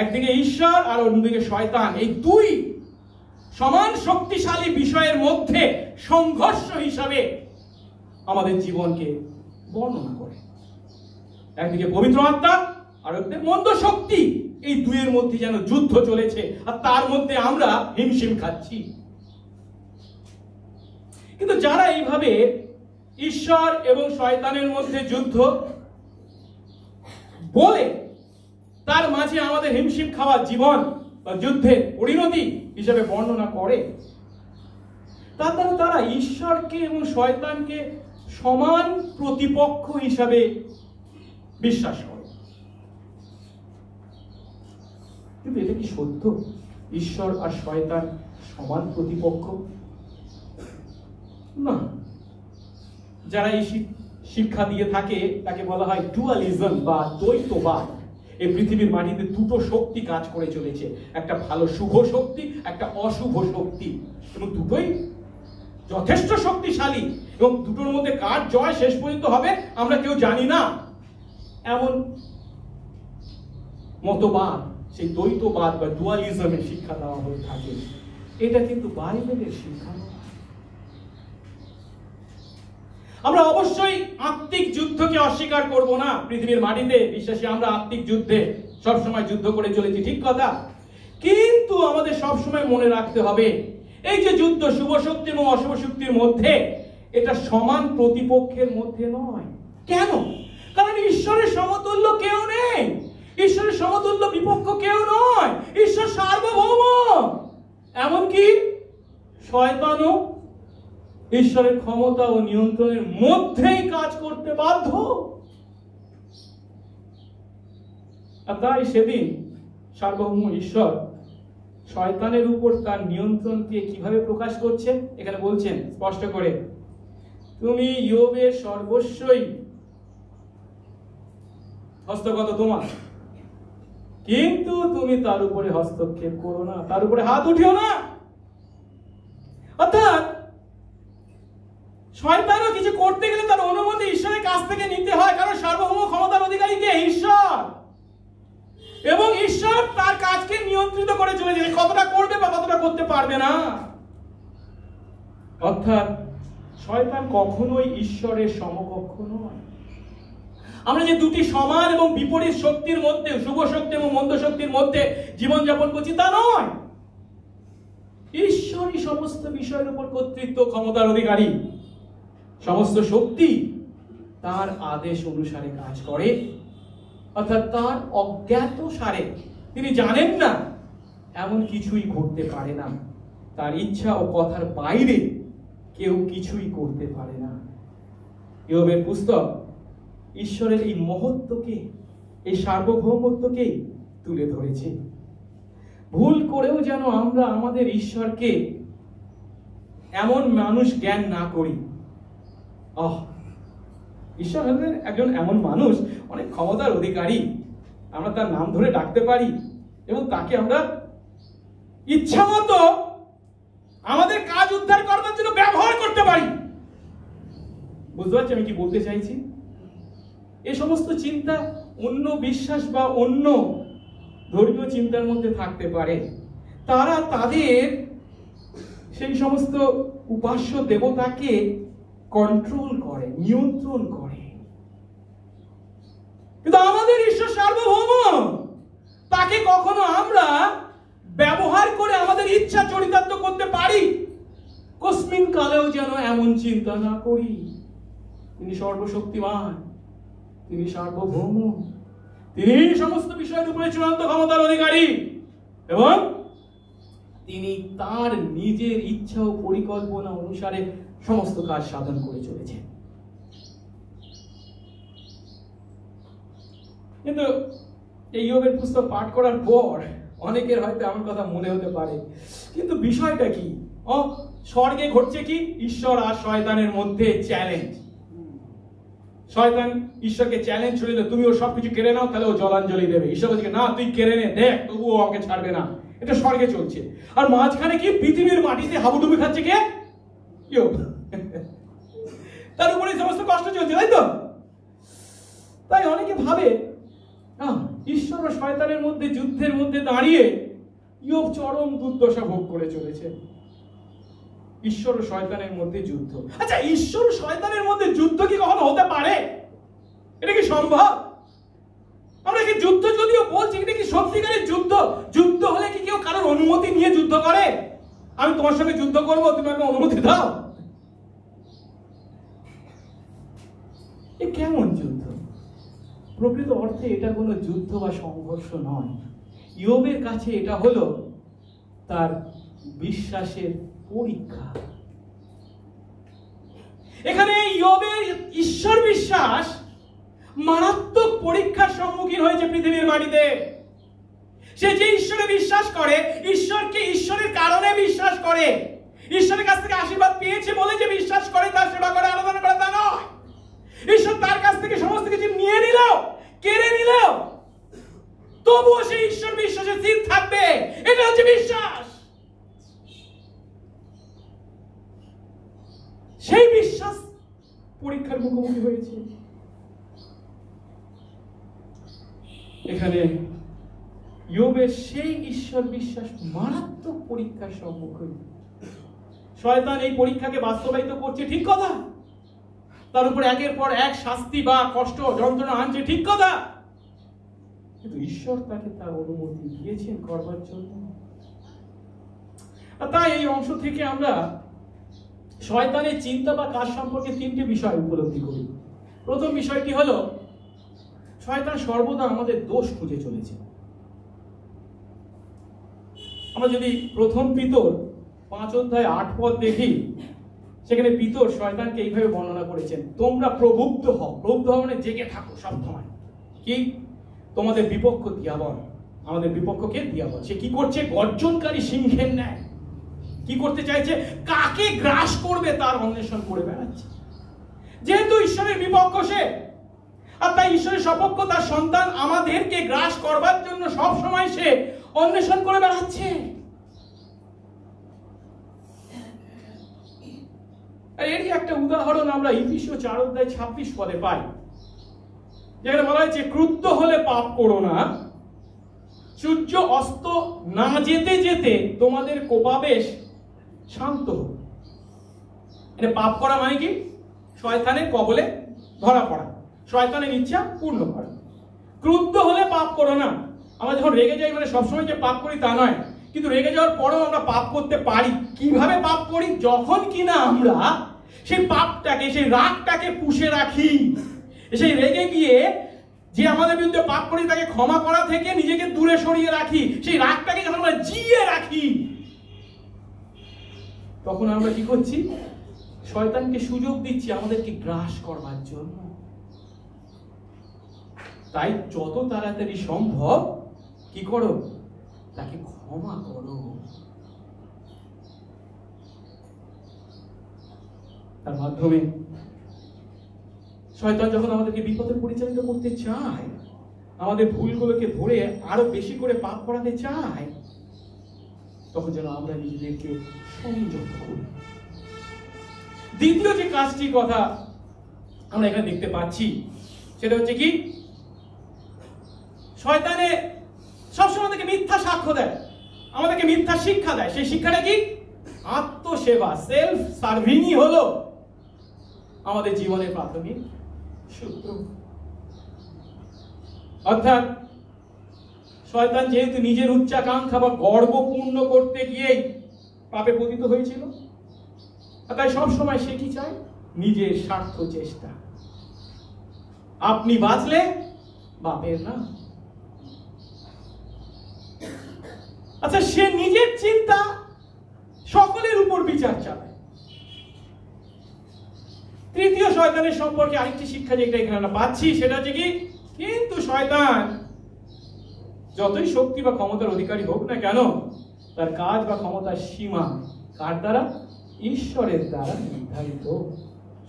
একদিকে ঈশ্বর আর অন্যদিকে শয়তান, এই দুই সমান শক্তিশালী বিষয়ের মধ্যে সংঘর্ষ হিসাবে আমাদের জীবনকে বর্ণনা করে। একদিকে পবিত্র আত্মা আর একদিকে মন্দ শক্তি, এই দুইয়ের মধ্যে যেন যুদ্ধ চলেছে, আর তার মধ্যে আমরা হিমশিম খাচ্ছি। কিন্তু যারা এইভাবে ঈশ্বর এবং শয়তানের মধ্যে যুদ্ধ বলে তার মাঝে আমাদের হিমশিম খাওয়া জীবন বা যুদ্ধের পরিণতি হিসেবে বর্ণনা করে, তার দ্বারা তারা ঈশ্বরকে এবং শয়তানকে সমান প্রতিপক্ষ হিসাবে বিশ্বাস করে। কিন্তু এটা কি সত্য? ঈশ্বর আর শয়তান সমান প্রতিপক্ষ না। যারা এই শিক্ষা দিয়ে থাকে তাকে বলা হয় ডুয়ালিজম বা দ্বৈতবাদ। এই পৃথিবীর মাটিতে দুটো শক্তি কাজ করে চলেছে, একটা ভালো শুভ শক্তি, একটা অশুভ শক্তি, এবং দুটোই যথেষ্ট শক্তিশালী, এবং দুটোর মধ্যে কার জয় শেষ পর্যন্ত হবে আমরা কেউ জানি না। এমন মতবাদ, সেই দ্বৈতবাদ বা ডুয়ালিজমের শিক্ষা দেওয়া হয়ে থাকে। এটা কিন্তু বাইবেলের শিক্ষা নয়। আমরা অবশ্যই আত্মিক যুদ্ধকে অস্বীকার করব না। পৃথিবীর মাটিতে বিশ্বাসী আমরা আত্মিক যুদ্ধে সবসময় যুদ্ধ করে চলেছি, ঠিক কথা। কিন্তু আমাদের সবসময় মনে রাখতে হবে, এই যে যুদ্ধ শুভ শক্তি এবং অশুভ শক্তির মধ্যে, এটা সমান প্রতিপক্ষের মধ্যে নয়। কেন? কারণ ঈশ্বরের সমতুল্য কেউ নেই। ঈশ্বরের সমতুল্য বিপক্ষ কেউ নয়, ঈশ্বর সার্বভৌম। এমনকি শয়তানও ঈশ্বরের ক্ষমতা ও নিয়ন্ত্রণের মধ্যেই কাজ করতে বাধ্য। আর তাই সেদিন সার্বভৌম ঈশ্বর শয়তানের উপর তার নিয়ন্ত্রণকে কিভাবে প্রকাশ করছে এখানে বলছেন স্পষ্ট করে, তুমি ইয়োবের সর্বস্বই হস্তগত তোমার, কিন্তু তুমি তার উপরে হস্তক্ষেপ করো না, তার উপরে হাত উঠিও না। অর্থাৎ শয়তানও কিছু করতে গেলে তার অনুমতি ঈশ্বরের কাছ থেকে নিতে হয়, কারণ সার্বভৌম ক্ষমতার অধিকারী কে? ঈশ্বর। এবং ঈশ্বর তার কাজকে নিয়ন্ত্রিত করে চলেছে, কতটা করবে বা কতটা করতে পারবে না। অর্থাৎ শয়তান কখনোই ঈশ্বরের সমকক্ষ নয়। আমরা যে দুটি সমান এবং বিপরীত শক্তির মধ্যে, শুভ শক্তি এবং মন্দ শক্তির মধ্যে জীবনযাপন করছি তা নয়। ঈশ্বরই সমস্ত বিষয়ের উপর কর্তৃত্ব ক্ষমতার অধিকারী। সমস্ত শক্তি তার আদেশ অনুসারে কাজ করে, অর্থাৎ তার অজ্ঞাত সারে। তিনি জানেন না, এমন কিছুই ঘটতে পারে না। তার ইচ্ছা ও কথার বাইরে কেউ কিছুই করতে পারে না। ইয়োবের পুস্তক ঈশ্বরের এই মহত্বকে, এই সার্বভৌমত্বকে তুলে ধরেছে। ভুল করেও যেন আমরা আমাদের ঈশ্বরকে এমন মানুষ জ্ঞান না করি। ঈশ্বর হলেন একজন এমন মানুষ, অনেক ক্ষমতার অধিকারী, আমরা তার নাম ধরে ডাকতে পারি এবং তাকে আমরা ইচ্ছা মতো আমাদের কাজ উদ্ধার করবার জন্য ব্যবহার করতে পারি। বুঝতে পারছি আমি কি বলতে চাইছি? এই সমস্ত চিন্তা অন্য বিশ্বাস বা অন্য ধর্মীয় চিন্তার মধ্যে থাকতে পারে। তারা তাদের সেই সমস্ত উপাস্য দেবতাকে কন্ট্রোল করে, নিয়ন্ত্রণ করে। কিন্তু আমাদের ঈশ্বর সার্বভৌম, তাকে কখনো আমরা ব্যবহার করে আমাদের ইচ্ছা চরিতার্থ করতে পারি। কসমিন কালেও যেন এমন চিন্তা না করি। তিনি সর্বশক্তিমান, তিনি সার্বভৌম, তিনি সমস্ত বিষয়ের উপরে চূড়ান্ত ক্ষমতার অধিকারী এবং তিনি তার নিজের ইচ্ছা ও পরিকল্পনা অনুসারে সমস্ত কাজ সাধন করে চলেছেন। কিন্তু এই ইয়োবের পুস্তক পাঠ করার পর অনেকের হয়তো এমন কথা মনে হতে পারে, কিন্তু বিষয়টা কি? স্বর্গে ঘটছে কি? ঈশ্বর আর শয়তানের মধ্যে চ্যালেঞ্জ। শয়তান ঈশ্বরকে চ্যালেঞ্জ ছড়িয়ে দেয়, তুমি ও সবকিছু কেড়ে নাও, তাহলে ও জলাঞ্জলি দেবে। ঈশ্বর বলছে না, তুই কেড়ে নে, দেখ তবুও আমাকে ছাড়বে না। এটা স্বর্গে চলছে। আর মাঝখানে কি? পৃথিবীর মাটিতে হাবুডুবি খাচ্ছে কে? ইয়োব। তার উপরে সমস্ত কষ্ট চলছে, তাই তো? তাই অনেকে ভাবে ঈশ্বর ও শয়তানের মধ্যে যুদ্ধের মধ্যে দাঁড়িয়ে ইয়োব চরম দুর্দশা ভোগ করে চলেছে। ঈশ্বর ও শয়তানের মধ্যে যুদ্ধ। আচ্ছা, ঈশ্বর ও শয়তানের মধ্যে যুদ্ধ কি কখনো হতে পারে? এটা কি সম্ভব? আমরা কি যুদ্ধ যদিও বলছি, এটা কি সত্যিকারের যুদ্ধ? যুদ্ধ হলে কি কেউ কারোর অনুমতি নিয়ে যুদ্ধ করে? আমি তোমার সঙ্গে যুদ্ধ করবো, তুমি আমাকে অনুমতি দাও। এ কেমন যুদ্ধ? প্রকৃত অর্থে এটা কোনো যুদ্ধ বা সংঘর্ষ নয়। ইয়োবের কাছে এটা হলো তার বিশ্বাসের পরীক্ষা। এখানে ইয়োবের ঈশ্বর বিশ্বাস মারাত্মক পরীক্ষার সম্মুখীন হয়েছে পৃথিবীর মাটিতে। সে যে ঈশ্বরে বিশ্বাস করে, ঈশ্বরকে ঈশ্বরের কারণে বিশ্বাস করে, ঈশ্বরের কাছ থেকে আশীর্বাদ পেয়েছে বলে যে বিশ্বাস করে, তার সেবা করে, আরাধনা করে তা নয়। ঈশ্বর তার কাছ থেকে সমস্ত কিছু নিয়ে নিল, কেড়ে নিল, তবুও সেই ঈশ্বর বিশ্বাসে স্থির থাকবে। এটা হচ্ছে বিশ্বাস। সেই বিশ্বাস পরীক্ষার মুখোমুখি হয়েছে। এখানে ইয়োবের সেই ঈশ্বর বিশ্বাস মারাত্মক পরীক্ষার সম্মুখীন। শয়তান এই পরীক্ষাকে বাস্তবায়িত করছে, ঠিক কথা। তার উপর একের পর এক শাস্তি বা কষ্ট যন্ত্রণা আনছে, ঠিক কথা। কিন্তু ঈশ্বর তাকে তার অনুমতি দিয়েছেন করবার জন্য। তাই এই অংশ থেকে আমরা শয়তানের চিন্তা বা কাজ সম্পর্কে তিনটি বিষয় উপলব্ধি করি। প্রথম বিষয়টি হলো, শয়তান সর্বদা আমাদের দোষ খুঁজে চলেছে। আমরা যদি প্রথম পিতর 5 অধ্যায় 8 পদ দেখি, সেখানে পিতর শয়তানকে এইভাবে বর্ণনা করেছেন, তোমরা প্রবুদ্ধ হও। প্রবুদ্ধ হও মানে জেগে থাকো সবসময়। কি? তোমাদের বিপক্ষ দিয়াবল। আমাদের বিপক্ষকে দিয়াবল। সে কি করছে? গর্জনকারী সিংহের ন্যায় কি করতে চাইছে? কাকে গ্রাস করবে তার অন্বেষণ করে বেড়াচ্ছে। যেহেতু ঈশ্বরের বিপক্ষ সে, আর তাই ঈশ্বরের সপক্ষ তার সন্তান আমাদেরকে গ্রাস করবার জন্য সব সময় সে অন্বেষণ করে বেড়াচ্ছে। আর এরই একটা উদাহরণ আমরা ইফিসীয় 4 অধ্যায় 26 পদে পাই, যেখানে বলা হয়েছে, ক্রুদ্ধ হলে পাপ করো না, সূর্য অস্ত না যেতে যেতে তোমাদের কোপাবেশ শান্ত হোক। এটা পাপ করা মানে কি? শয়তানের কবলে ধরা পড়া, শয়তানের ইচ্ছা পূর্ণ করা। ক্রুদ্ধ হলে পাপ করো না। আমরা যখন রেগে যাই মানে সবসময় যে পাপ করি তা নয়, কিন্তু রেগে যাওয়ার পরেও আমরা পাপ করতে পারি। কিভাবে পাপ করি? যখন কিনা আমরা সেই পাপটাকে, সেই রাগটাকে পুষে রাখি, সেই রেগে গিয়ে যে আমাদের বিরুদ্ধে পাপ করি তাকে ক্ষমা করা থেকে নিজেকে দূরে সরিয়ে রাখি, সেই রাগটাকে যখন আমরা জিয়ে রাখি, তখন আমরা কি করছি? শয়তানকে সুযোগ দিচ্ছি আমাদেরকে গ্রাস করবার জন্য। তাই যত তাড়াতাড়ি সম্ভব কি করো? তাকে ক্ষমা করো। তার মাধ্যমে শয়তান যখন আমাদেরকে বিপদে পরিচালিত করতে চায়, আমাদের ভুলগুলোকে ধরে আরো বেশি করে পাপ করাতে চায়, তখন যেন আমরা নিজেদেরকে সংযত করি। দ্বিতীয় যে কাজটির কথা আমরা এখানে দেখতে পাচ্ছি, সেটা হচ্ছে কি? শয়তানে সবসময় আমাদেরকে মিথ্যা সাক্ষ্য দেয়, আমাদেরকে মিথ্যা শিক্ষা দেয়। সেই শিক্ষাটা কি? আত্মসেবা, সেলফ সার্ভিংই হলো আমাদের জীবনের প্রাথমিক সূত্র। অর্থাৎ শয়তান যেহেতু নিজের উচ্চাকাঙ্ক্ষা বা গর্ব পূর্ণ করতে গিয়েই পাপে পতিত হয়েছিল, তাই সবসময় সে কি চায়? নিজের স্বার্থ চেষ্টা। আপনি বাঁচলে বাপের না। আচ্ছা, সে নিজের চিন্তা সকলের উপর বিচার চালায়। তৃতীয় শয়তানের সম্পর্কে আরেকটি শিক্ষা যেটা এখানে আমরা পাচ্ছি, সেটা হচ্ছে কি? কিন্তু শয়তান যতই শক্তি বা ক্ষমতার অধিকারী হোক না কেন, তার কাজ বা ক্ষমতার সীমা কার দ্বারা? ঈশ্বরের দ্বারা নির্ধারিত।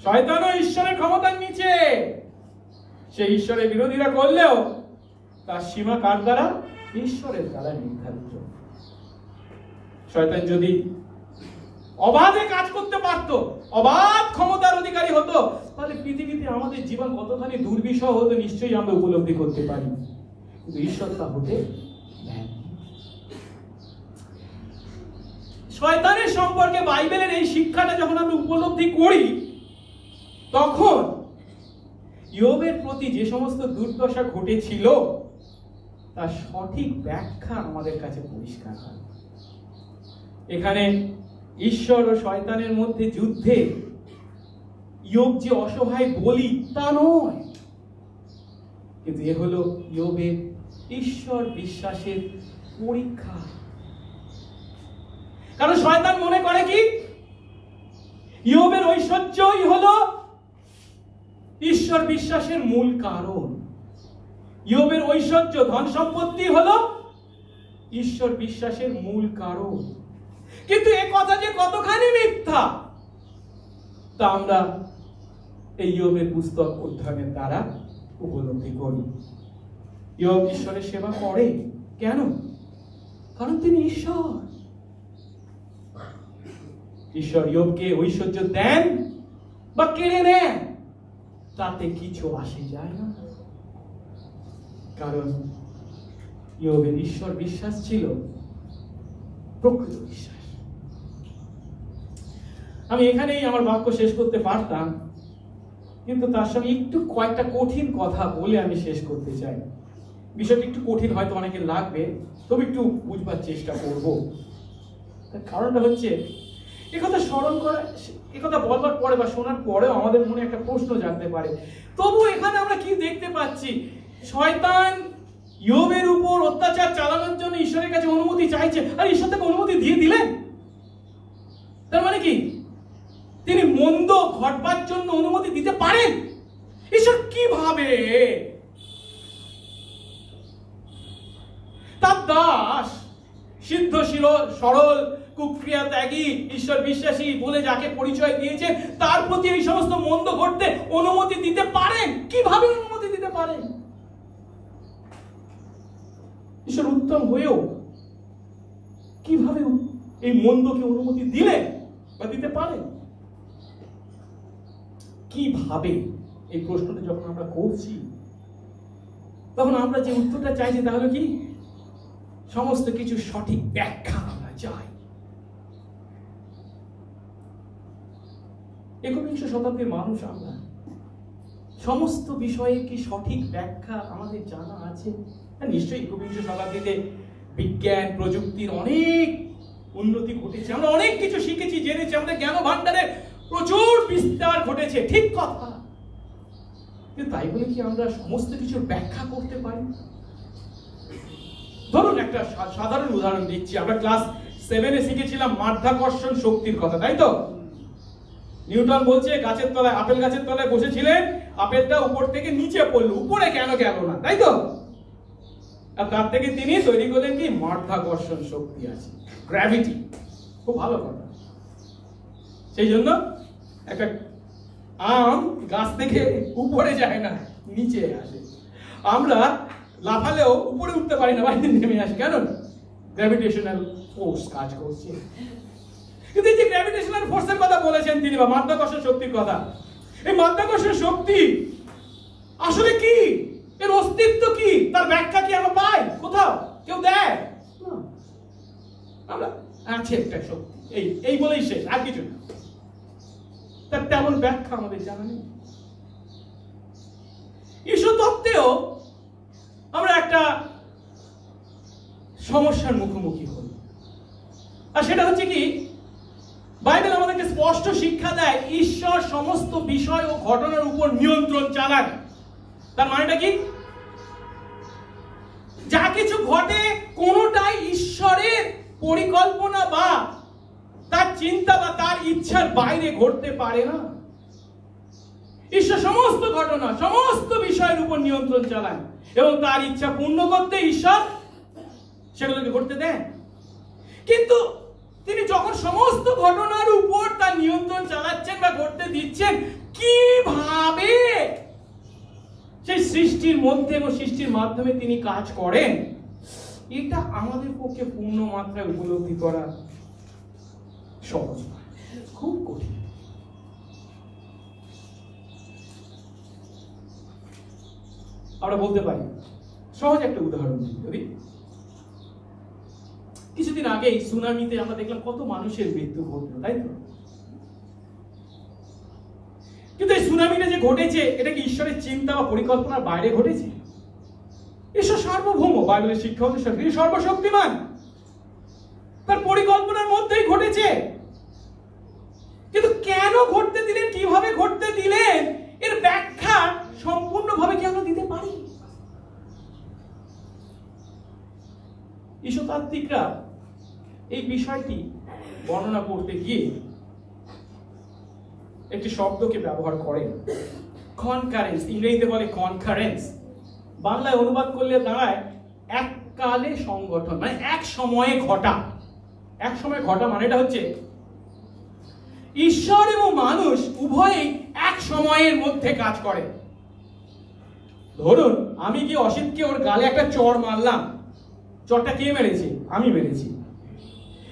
শয়তানও ঈশ্বরের ক্ষমতার নিচে। সে ঈশ্বরের বিরোধিতা করলেও তার সীমা কার দ্বারা? ঈশ্বরের দ্বারা নির্ধারিত। শয়তান যদি অবাধে কাজ করতে পারত, অবাধ ক্ষমতার অধিকারী হতো, তাহলে পৃথিবীতে আমাদের জীবন কতখানি দুর্বিষহ হতো নিশ্চয়ই আমরা উপলব্ধি করতে পারি। কিন্তু ঈশ্বর তা হতে দেন। শয়তানের সম্পর্কে বাইবেলের এই শিক্ষাটা যখন আমরা উপলব্ধি করি, তখন ইয়োবের প্রতি যে সমস্ত দুর্দশা ঘটেছিল তার সঠিক ব্যাখ্যা আমাদের কাছে পরিষ্কার হয়। এখানে ঈশ্বর ও শয়তানের মধ্যে যুদ্ধে ইয়োব যে অসহায় বলি তা নয়, কিন্তু এ হলো ইয়োবের ঈশ্বর বিশ্বাসের পরীক্ষা। কারণ শয়তান মনে করে কি? ইয়োবের ঐশ্বর্যই হলো ঈশ্বর বিশ্বাসের মূল কারণ। ইয়োবের ঐশ্বর্য, ধন সম্পত্তি হলো ঈশ্বর বিশ্বাসের মূল কারণ। কিন্তু এ কথা যে কতখানি মিথ্যা তা আমরা এই ইয়োবের পুস্তক অধ্যয়নের দ্বারা উপলব্ধি করি। ইয়োব ঈশ্বরের সেবা করে কেন? কারণ তিনি ঈশ্বর। ঈশ্বর ইয়োবকে ঐশ্বর্য দেন বা কেড়ে নেন তাতে কিছু আসে যায় না, কারণ ইয়োবের ঈশ্বর বিশ্বাস ছিল প্রকৃত বিশ্বাস। আমি এখানেই আমার বাক্য শেষ করতে পারতাম, কিন্তু তার সঙ্গে একটু কয়েকটা কঠিন কথা বলে আমি শেষ করতে চাই। বিষয়টি একটু কঠিন হয়তো অনেকের লাগবে, তবে একটু বুঝবার চেষ্টা করব। তার কারণটা হচ্ছে, একথা স্মরণ করা, একথা বলবার পরে বা শোনার পরেও আমাদের মনে একটা প্রশ্ন জাগতে পারে, তবু এখানে আমরা কি দেখতে পাচ্ছি? শয়তান ইয়োবের উপর অত্যাচার চালানোর জন্য ঈশ্বরের কাছে অনুমতি চাইছে, আর ঈশ্বর তাকে অনুমতি দিয়ে দিলেন। তার মানে কি তিনি মন্দ ঘটবার জন্য অনুমতি দিতে পারেন? ঈশ্বর কিভাবে? তার দাস সিদ্ধ সরল কুক্রিয়া ত্যাগী ঈশ্বর বিশ্বাসী বলে যাকে পরিচয় দিয়েছে, তার প্রতি এই সমস্ত মন্দ ঘটতে অনুমতি দিতে পারেন? কিভাবে অনুমতি দিতে পারেন? ঈশ্বর উত্তম হয়েও কিভাবে এই মন্দকে অনুমতি দিলেন বা দিতে পারেন? কিভাবে? এই প্রশ্নটা যখন আমরা করছি তখন আমরা যে উত্তরটা চাইছি তা হলো কি, সমস্ত কিছু সঠিক ব্যাখ্যা আমরা চাই। একবিংশ শতাব্দীর মানুষ আমরা, সমস্ত বিষয়ে কি সঠিক ব্যাখ্যা আমাদের জানা আছে? নিশ্চয়ই একবিংশ শতাব্দীতে বিজ্ঞান প্রযুক্তির অনেক উন্নতি ঘটেছে, আমরা অনেক কিছু শিখেছি, জেনেছি, আমাদের জ্ঞান ভান্ডারে প্রচুর বিস্তার ঘটেছে, ঠিক কথা। কিন্তু তাই বলে কি আমরা সমস্ত কিছুর ব্যাখ্যা করতে পারি? ধরুন একটা সাধারণ উদাহরণ দিচ্ছি। আমরা ক্লাস 7-এ শিখেছিলাম মাধ্যাকর্ষণ শক্তির কথা, তাই তো? নিউটন বলছে গাছের তলায়, আপেল গাছের তলায় বসেছিলেন, আপেলটা উপর থেকে নিচে পড়লো, উপরে কেন গেল না, তাই তো? আর তার থেকে তিনি তৈরি করলেন কি, মাধ্যাকর্ষণ শক্তি আছে, গ্র্যাভিটি। খুব ভালো কথা। সেই জন্য একটা আম গাছ থেকে উপরে যায় না, নিচে আসে। আমরা লাফালেও উপরে উঠতে পারি না, বাইরে নেমে আসে। কেন? গ্র্যাভিটেশনাল ফোর্স কাজ করছে। কিন্তু এই যে গ্র্যাভিটেশনাল ফোর্সের কথা বলেছেন তিনি, বা মাধ্যাকর্ষণ শক্তির কথা, এই মাধ্যাকর্ষণ শক্তি আসলে কি? এর অস্তিত্ব কি? তার ব্যাখ্যা কি আমরা পাই কোথাও? কেউ দেয়? আমরা আছে একটা শক্তি, এই বলেই শেষ, আর কিছু না। তার তেমন ব্যাখ্যা আমাদের জানা নেই। ঈশ্বর তত্ত্বেও আমরা একটা সমস্যার মুখোমুখি হই, আর সেটা হচ্ছে কি, বাইবেল আমাদেরকে স্পষ্ট শিক্ষা দেয় ঈশ্বর সমস্ত বিষয় ও ঘটনার উপর নিয়ন্ত্রণ চালান। তার মানেটা কি? যা কিছু ঘটে কোনটাই ঈশ্বরের পরিকল্পনা বা তার চিন্তা বা তার ইচ্ছার বাইরে ঘটতে পারে না। ঈশ্বর সমস্ত ঘটনা, সমস্ত বিষয়ের উপর নিয়ন্ত্রণ চালান, এবং তার ইচ্ছা পূর্ণ করতে ঈশ্বর সেগুলোকে ঘটতে দেন। কিন্তু তিনি যখন সমস্ত ঘটনার উপর তার নিয়ন্ত্রণ চালাচ্ছেন বা ঘটতে দিচ্ছেন, কিভাবে সেই সৃষ্টির মধ্যে এবং সৃষ্টির মাধ্যমে তিনি কাজ করেন, এটা আমাদের পক্ষে পূর্ণ মাত্রায় উপলব্ধি করা সহজ নয়, খুব কঠিন। আমরা বলতে পারি, সহজ একটা উদাহরণ দিই। কিছুদিন আগে সুনামিতে আমরা দেখলাম কত মানুষের মৃত্যু ঘটলো, তাই তো? কিন্তু এই সুনামিটা যে ঘটেছে, এটা কি ঈশ্বরের চিন্তা বা পরিকল্পনার বাইরে ঘটেছে? ঈশ্বর সার্বভৌম, বাইবেলের শিক্ষা অনুসারে তিনি সর্বশক্তিমান, তার পরিকল্পনার মধ্যেই ঘটেছে। কিন্তু কেন ঘটতে দিলেন, কিভাবে ঘটতে দিলেন, এর ব্যাখ্যা সম্পূর্ণভাবে কি আমরা দিতে পারি? ঈশ্বরতাত্ত্বিকরা এই বিষয়টি বর্ণনা করতে গিয়ে একটি শব্দকে ব্যবহার করেন, কনকারেন্স। ইংরেজিতে বলে কনকারেন্স, বাংলায় অনুবাদ করলে দাঁড়ায় এককালে সংগঠন, মানে এক সময়ে ঘটা। এক সময়ে ঘটা মানেটা হচ্ছে ঈশ্বর এবং মানুষ উভয়ই এক সময়ের মধ্যে কাজ করে। ধরুন আমি কি অসিতকে ওর গালে একটা চড় মারলাম, চড়টা কে মেরেছে? আমি মেরেছি।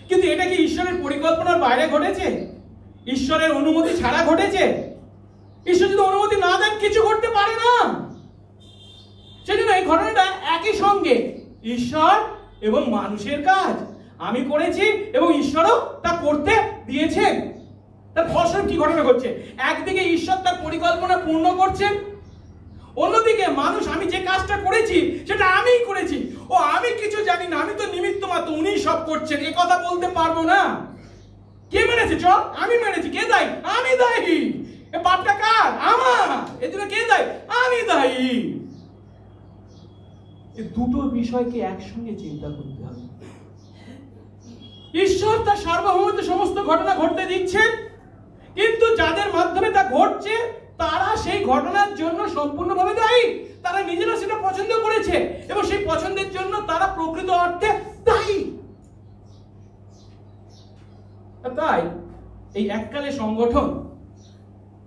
কিন্তু এটা কি ঈশ্বরের পরিকল্পনার বাইরে ঘটেছে? ঈশ্বরের অনুমতি ছাড়া ঘটেছে? ঈশ্বর যদি অনুমতি না দেন কিছু করতে পারে না। সেজন্য এই ঘটনাটা একই সঙ্গে ঈশ্বর এবং মানুষের কাজ। আমি করেছি এবং ঈশ্বরও তা করতে দিয়েছেন। তার ফলস্বরূপ কি ঘটনা ঘটছে? একদিকে ঈশ্বর তার পরিকল্পনা পূর্ণ করছেন, অন্যদিকে মানুষ, আমি যে কাজটা করেছি সেটা আমিই করেছি, ও আমি কিছু জানি না, আমি তো নিমিত্ত মাত্র, উনিই সব করছেন, এ কথা বলতে পারবো না। কে মেরেছে চল? আমি মেরেছি। কে দায়ী? আমি দায়ী। এ পাপটা কার? আমার। এর জন্য কে দায়ী? আমি দায়ী। এই দুটো বিষয়কে একসঙ্গে চিন্তা করতে হবে। ঈশ্বর তার সার্বভৌমত্বে সমস্ত ঘটনা ঘটতে দিচ্ছেন, কিন্তু যাদের মাধ্যমে তা ঘটছে তারা সেই ঘটনার জন্য সম্পূর্ণভাবে দায়ী। তারা নিজেরা সেটা পছন্দ করেছে এবং সেই পছন্দের জন্য তারা প্রকৃত অর্থে দায়ী। তাই এই এককালে সংগঠন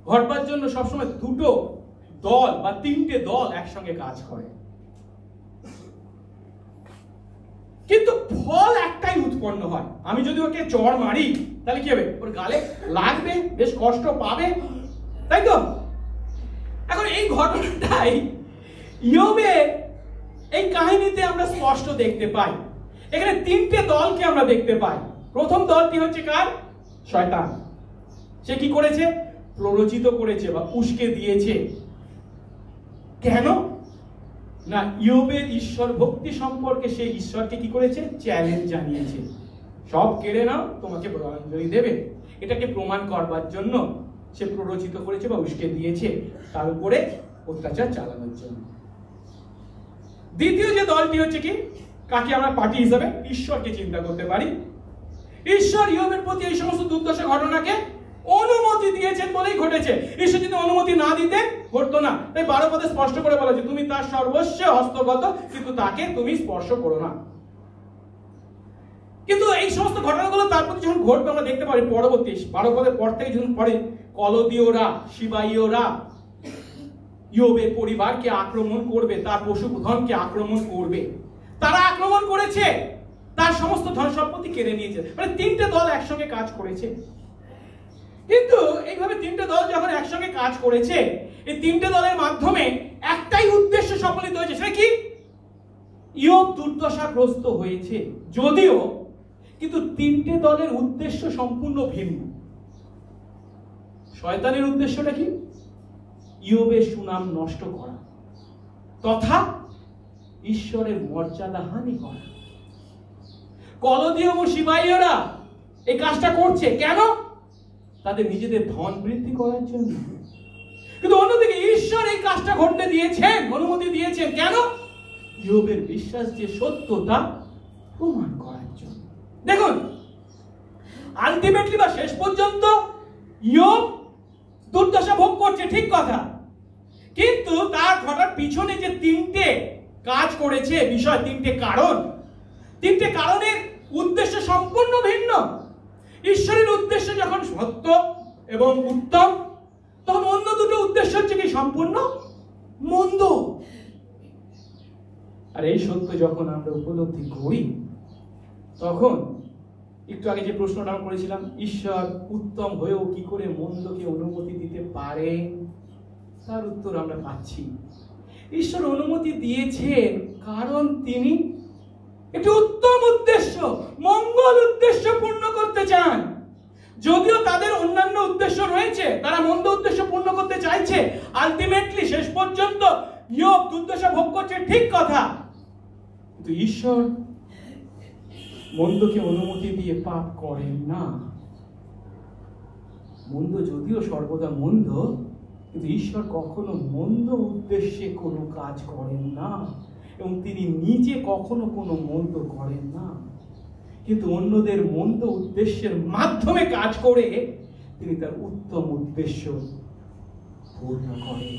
ঘটবার জন্য সবসময় দুটো দল বা তিনটে দল একসঙ্গে কাজ করে, কিন্তু ফল একটাই উৎপন্ন হয়। আমি যদি ওকে চড় মারি তাহলে কি হবে? ওর গালে লাগবে, বেশ কষ্ট পাবে, তাই তো? এখন এই ঘটনাটাই ইয়োবের এই কাহিনীতে আমরা স্পষ্ট দেখতে পাই। এখানে তিনটে দলকে আমরা দেখতে পাই। প্রথম দলটি হচ্ছে কার? শয়তান। সে কি করেছে? প্ররোচিত করেছে বা উস্কে দিয়েছে। কেন না? ইয়োবের ঈশ্বর ভক্তি সম্পর্কে সে ঈশ্বরকে কি করেছে? চ্যালেঞ্জ জানিয়েছে। সব কেড়ে নাও, তোমাকে বলাঞ্জলি দেবে। এটাকে প্রমাণ করবার জন্য সে প্ররোচিত করেছে বা উস্কে দিয়েছে, তার উপরে অত্যাচার চালানোর জন্য। দ্বিতীয় যে দলটি হচ্ছে কি, কাকে আমরা পার্টি হিসাবে ঈশ্বরকে চিন্তা করতে পারি। ঈশ্বর ইয়োবের প্রতি এই সমস্ত দুর্দশা ঘটনাকে অনুমতি দিয়েছেন বলেই ঘটেছে। ঈশ্বর যদি অনুমতি না দিতেন ঘটতো না। তাই 12 পদে স্পষ্ট করে বলা যে তুমি তার সর্বস্ব হস্তগত, কিন্তু তাকে তুমি স্পর্শ করো না। কিন্তু এই সমস্ত ঘটনাগুলো তারপর যখন ঘটবে আমরা দেখতে পারি পরবর্তী 12 পদের পর থেকে যখন পরে কলদীয়রা, শিবাইয়রা ইয়োবের পরিবারকে আক্রমণ করবে, তার পশুধনকে আক্রমণ করবে। তারা আক্রমণ করেছে, তার সমস্ত ধন সম্পত্তি কেড়ে নিয়েছে। মানে তিনটে দল একসঙ্গে কাজ করেছে। কিন্তু এইভাবে তিনটে দল যখন একসঙ্গে কাজ করেছে, এই তিনটে দলের মাধ্যমে একটাই উদ্দেশ্য সফলিত হয়েছে। সেটা কি? ইয়োব দুর্দশাগ্রস্ত হয়েছে যদিও, কিন্তু তিনটে দলের উদ্দেশ্য সম্পূর্ণ ভিন্ন। শয়তানের উদ্দেশ্যটা কি? ইয়োবের সুনাম নষ্ট করা তথা ঈশ্বরের মর্যাদা হানি করা। কলদীয় ও শিবাইয়রা এই কাজটা করছে কেন? তাদের নিজেদের ধন বৃদ্ধি করার জন্য। কিন্তু অন্যদিকে ঈশ্বর এই কাজটা ঘটতে দিয়েছেন, অনুমতি দিয়েছেন কেন? ইয়োবের বিশ্বাস যে সত্যতা প্রমাণ করার জন্য। দেখুন, আলটিমেটলি বা শেষ পর্যন্ত ইয়োব দুর্দশা ভোগ করছে, ঠিক কথা, কিন্তু তার ঘটার পিছনে যে তিনটে কাজ করেছে বিষয়, তিনটে কারণের উদ্দেশ্য সম্পূর্ণ ভিন্ন। ঈশ্বরের উদ্দেশ্য যখন সত্য এবং উত্তম, তখন অন্য দুটো উদ্দেশ্য হচ্ছে কি? সম্পূর্ণ মন্দ। আর এই সত্য যখন আমরা উপলব্ধি করি, তখন একটু আগে যে প্রশ্নটা আমরা করেছিলাম, ঈশ্বর উত্তম হয়েও কি করে মন্দকে অনুমতি দিতে পারেন, তার উত্তর আমরা পাচ্ছি। ঈশ্বর অনুমতি দিয়েছেন কারণ তিনি একটি উত্তম উদ্দেশ্য, মঙ্গল উদ্দেশ্য পূর্ণ করতে চান। যদিও তাদের অন্যান্য উদ্দেশ্য রয়েছে, তারা মন্দ উদ্দেশ্য পূর্ণ করতে চাইছে, আলটিমেটলি শেষ পর্যন্ত ইয়োব দুর্দশা ভোগ করছে, ঠিক কথা, কিন্তু ঈশ্বর মন্দকে অনুমতি দিয়ে পাপ করেন না। মন্দ যদিও সর্বদা মন্দ, কিন্তু ঈশ্বর কখনো মন্দ উদ্দেশ্যে কোনো কাজ করেন না এবং তিনি নিজে কখনো কোনো মন্দ করেন না, কিন্তু অন্যদের মন্দ উদ্দেশ্যের মাধ্যমে কাজ করে তিনি তার উত্তম উদ্দেশ্য পূর্ণ করেন।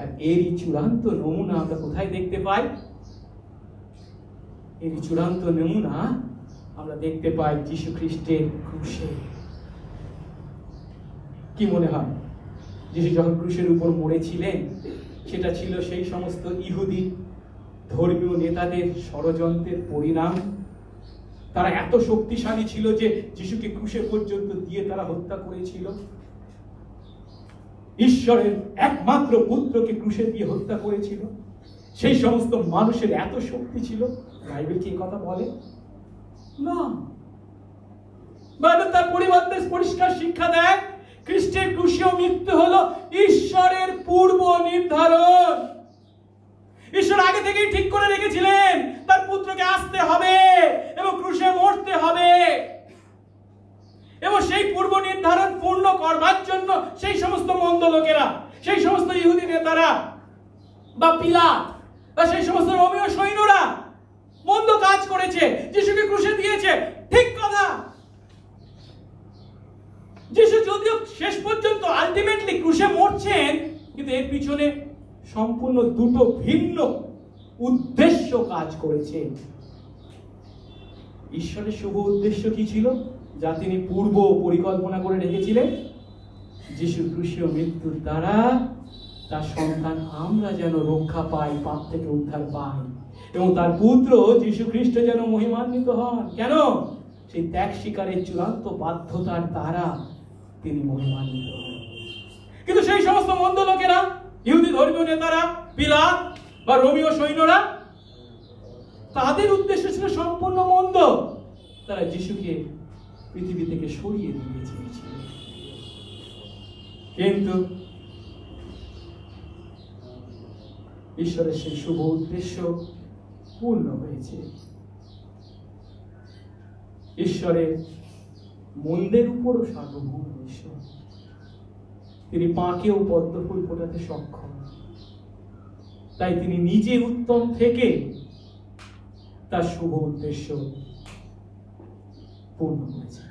আর এরই চূড়ান্ত নমুনা আমরা কোথায় দেখতে পাই? এরই চূড়ান্ত নমুনা আমরা দেখতে পাই যীশু খ্রিস্টের ক্রুশে। কি মনে হয়, যিশু যখন ক্রুশের উপর মরেছিলেন, সেটা ছিল সেই সমস্ত ইহুদি ধর্মীয় নেতাদের ষড়যন্ত্রের পরিণাম? তারা এত শক্তিশালী ছিল যে যিশুকে ক্রুশে পর্যন্ত দিয়ে তারা হত্যা করেছিল। ঈশ্বরের একমাত্র পুত্রকে ক্রুশে দিয়ে হত্যা করেছিল। সেই সমস্ত মানুষের এত শক্তি ছিল? বাইবেল কি কথা বলে? না। বাইবেল তার পরিবর্তে পরিষ্কার শিক্ষা দেয়, খ্রিস্টের ক্রুশীয় মৃত্যু হলো ঈশ্বরের পূর্ব নির্ধারণ। ঈশ্বর আগে থেকেই ঠিক করে রেখেছিলেন তার পুত্রকে আসতে হবে এবং ক্রুশে মরতে হবে, এবং সেই পূর্ব নির্ধারণ পূর্ণ করবার জন্য সেই সমস্ত মন্দ লোকেরা, সেই সমস্ত ইহুদি নেতারা বা পিলাত আর সেই সমস্ত রোমীয় সৈন্যরা মন্দ কাজ করেছে, যিশুকে ক্রুশে দিয়েছে, ঠিক কথা। যিশু যদিও শেষ পর্যন্ত আলটিমেটলি ক্রুশে মরছেন, কিন্তু এর পিছনে সম্পূর্ণ দুটো ভিন্ন উদ্দেশ্য কাজ করেছে। ঈশ্বরের শুভ উদ্দেশ্য কি ছিল, যা তিনি পূর্ব পরিকল্পনা করে রেখেছিলেন? যিশু ক্রুশীয় মৃত্যুর দ্বারা তার সন্তান আমরা যেন রক্ষা পাই, পাপ থেকে উদ্ধার পাই, এবং তার পুত্র যিশু খ্রিস্ট যেন মহিমান্বিত হন। কেন? সেই ত্যাগ স্বীকারের চূড়ান্ত বাধ্যতার দ্বারা তিনি মহিমান্বিত হন। কিন্তু সেই সমস্ত মন্দ লোকেরা, ইহুদি ধর্মীয় নেতারা, পিলাত বা রোমীয় সৈন্যরা, তাদের উদ্দেশ্য ছিল সম্পূর্ণ মন্দ। তারা যিশুকে পৃথিবী থেকে সরিয়ে দিতে চেয়েছিল, কিন্তু ঈশ্বরের সেই শুভ উদ্দেশ্য পূর্ণ হয়েছে। ঈশ্বরের মন্দের উপরও সার্বভৌম ঈশ্বর, তিনি পাকেও পদ্ম ফুল ফোটাতে সক্ষম। তাই তিনি নিজে উত্তম থেকে তার শুভ উদ্দেশ্য পূর্ণ করেছে।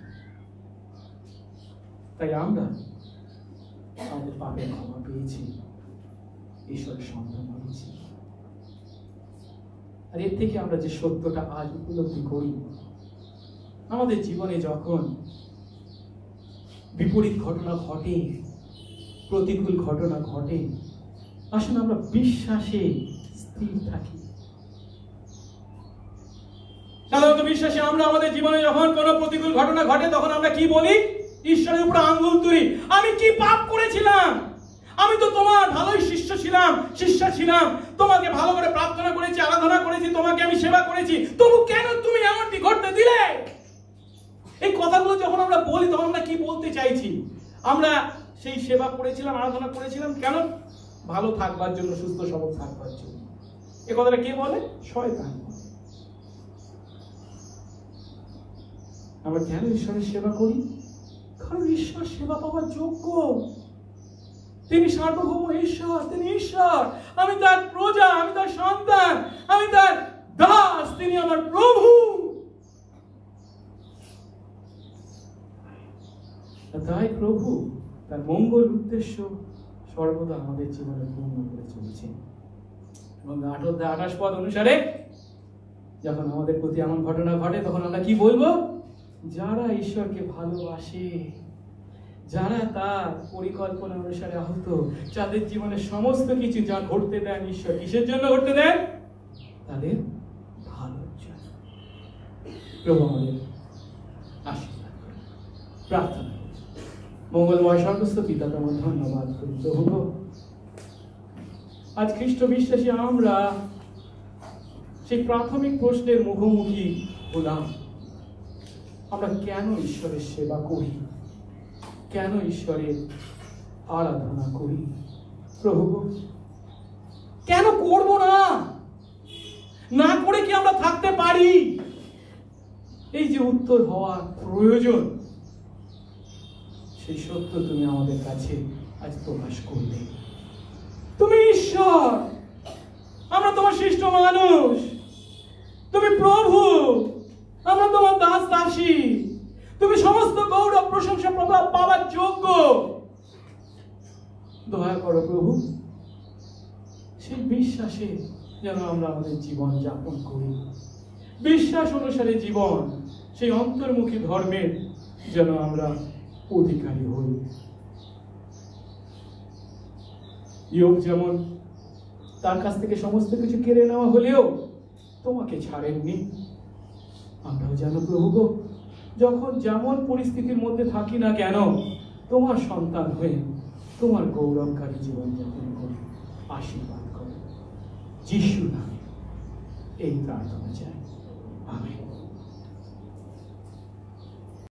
তাই আমরা আমাদের পাপের ক্ষমা পেয়েছি, ঈশ্বরের সন্তান হয়েছি। আর এর থেকে আমরা যে সত্যটা আজ উপলব্ধি করি, আমাদের জীবনে যখন বিপরীত ঘটনা ঘটে, প্রতিকূল ঘটনা ঘটে, আসুন আমরা বিশ্বাসে স্থির থাকি। সাধারণত বিশ্বাসে আমরা আমাদের জীবনে যখন কোনো প্রতিকূল ঘটনা ঘটে, তখন আমরা কি বলি? ঈশ্বরের উপর আঙ্গুল তুলি। আমি কি পাপ করেছিলাম? আমি তো তোমার ভালোই শিষ্য ছিলাম, তোমাকে ভালো করে প্রার্থনা করেছি, আরাধনা করেছি, তোমাকে আমি সেবা করেছি, তবু কেন তুমি এমনটি ঘটতে দিলে? এই কথাগুলো যখন আমরা বলি, তখন আমরা কি বলতে চাইছি? আমরা সেই সেবা করেছিলাম, আরাধনা করেছিলাম কেন? ভালো থাকবার জন্য, সুস্থ সবল থাকবার জন্য। এ কথাটা কে বলে? শয়তান। আমরা কেন ঈশ্বরের সেবা করি? কারণ ঈশ্বর সেবা পাওয়ার যোগ্য। তিনি সার্বভৌম ঈশ্বর, তিনি ঈশ্বর। আমি তার প্রজা, আমি তার সন্তান, আমি তার দাস, তিনি আমার প্রভু। তাই প্রভু তার মঙ্গল উদ্দেশ্য সর্বদা আমাদের জীবনে পূর্ণ করে চলেছে। এবং 28 পদ অনুসারে যখন আমাদের প্রতি এমন ঘটনা ঘটে, তখন আমরা কি বলবো? যারা ঈশ্বরকে ভালোবাসে, যারা তার পরিকল্পনা অনুসারে আহত, যাদের জীবনে সমস্ত কিছু যা ঘটতে দেন ঈশ্বর কিসের জন্য ঘটতে দেন? তাদের ভালোর জন্য। প্রভু আমাদের আশীর্বাদ করুন। প্রার্থনা। মঙ্গলময় সর্বস্ব পিতা, তোমার ধন্যবাদ করি প্রভু। আজ খ্রিস্ট বিশ্বাসী আমরা সেই প্রাথমিক প্রশ্নের মুখোমুখি হলাম। আমরা কেন ঈশ্বরের সেবা করি? কেন ঈশ্বরের আরাধনা করি? প্রভু, কেন করব না? না করে কি আমরা থাকতে পারি? এই যে উত্তর হওয়া প্রয়োজন, সেই সত্য তুমি আমাদের কাছে আজ প্রকাশ করলে। তুমি ঈশ্বর, আমরা তোমার সৃষ্ট মানুষ। তুমি প্রভু, আমরা তোমার দাস দাসী। তুমি সমস্ত গৌরব, প্রশংসা, প্রভাব পাওয়ার যোগ্য। দয়া করো প্রভু, সেই বিশ্বাসে যেন আমরা আমাদের জীবন যাপন করি। বিশ্বাস অনুসারে জীবন, সেই অন্তর্মুখী ধর্মের যেন আমরা অধিকারী হই। ইয়োব যেমন তার কাছ থেকে সমস্ত কিছু কেড়ে নেওয়া হলেও তোমাকে ছাড়েননি, আমরাও যেন প্রভু গো, যখন যেমন পরিস্থিতির মধ্যে থাকি না কেন, তোমার সন্তান হয়ে তোমার গৌরবকারী জীবন যাপন করি। আশীর্বাদ করো যিশু নামে এই প্রার্থনা চাই, আমেন।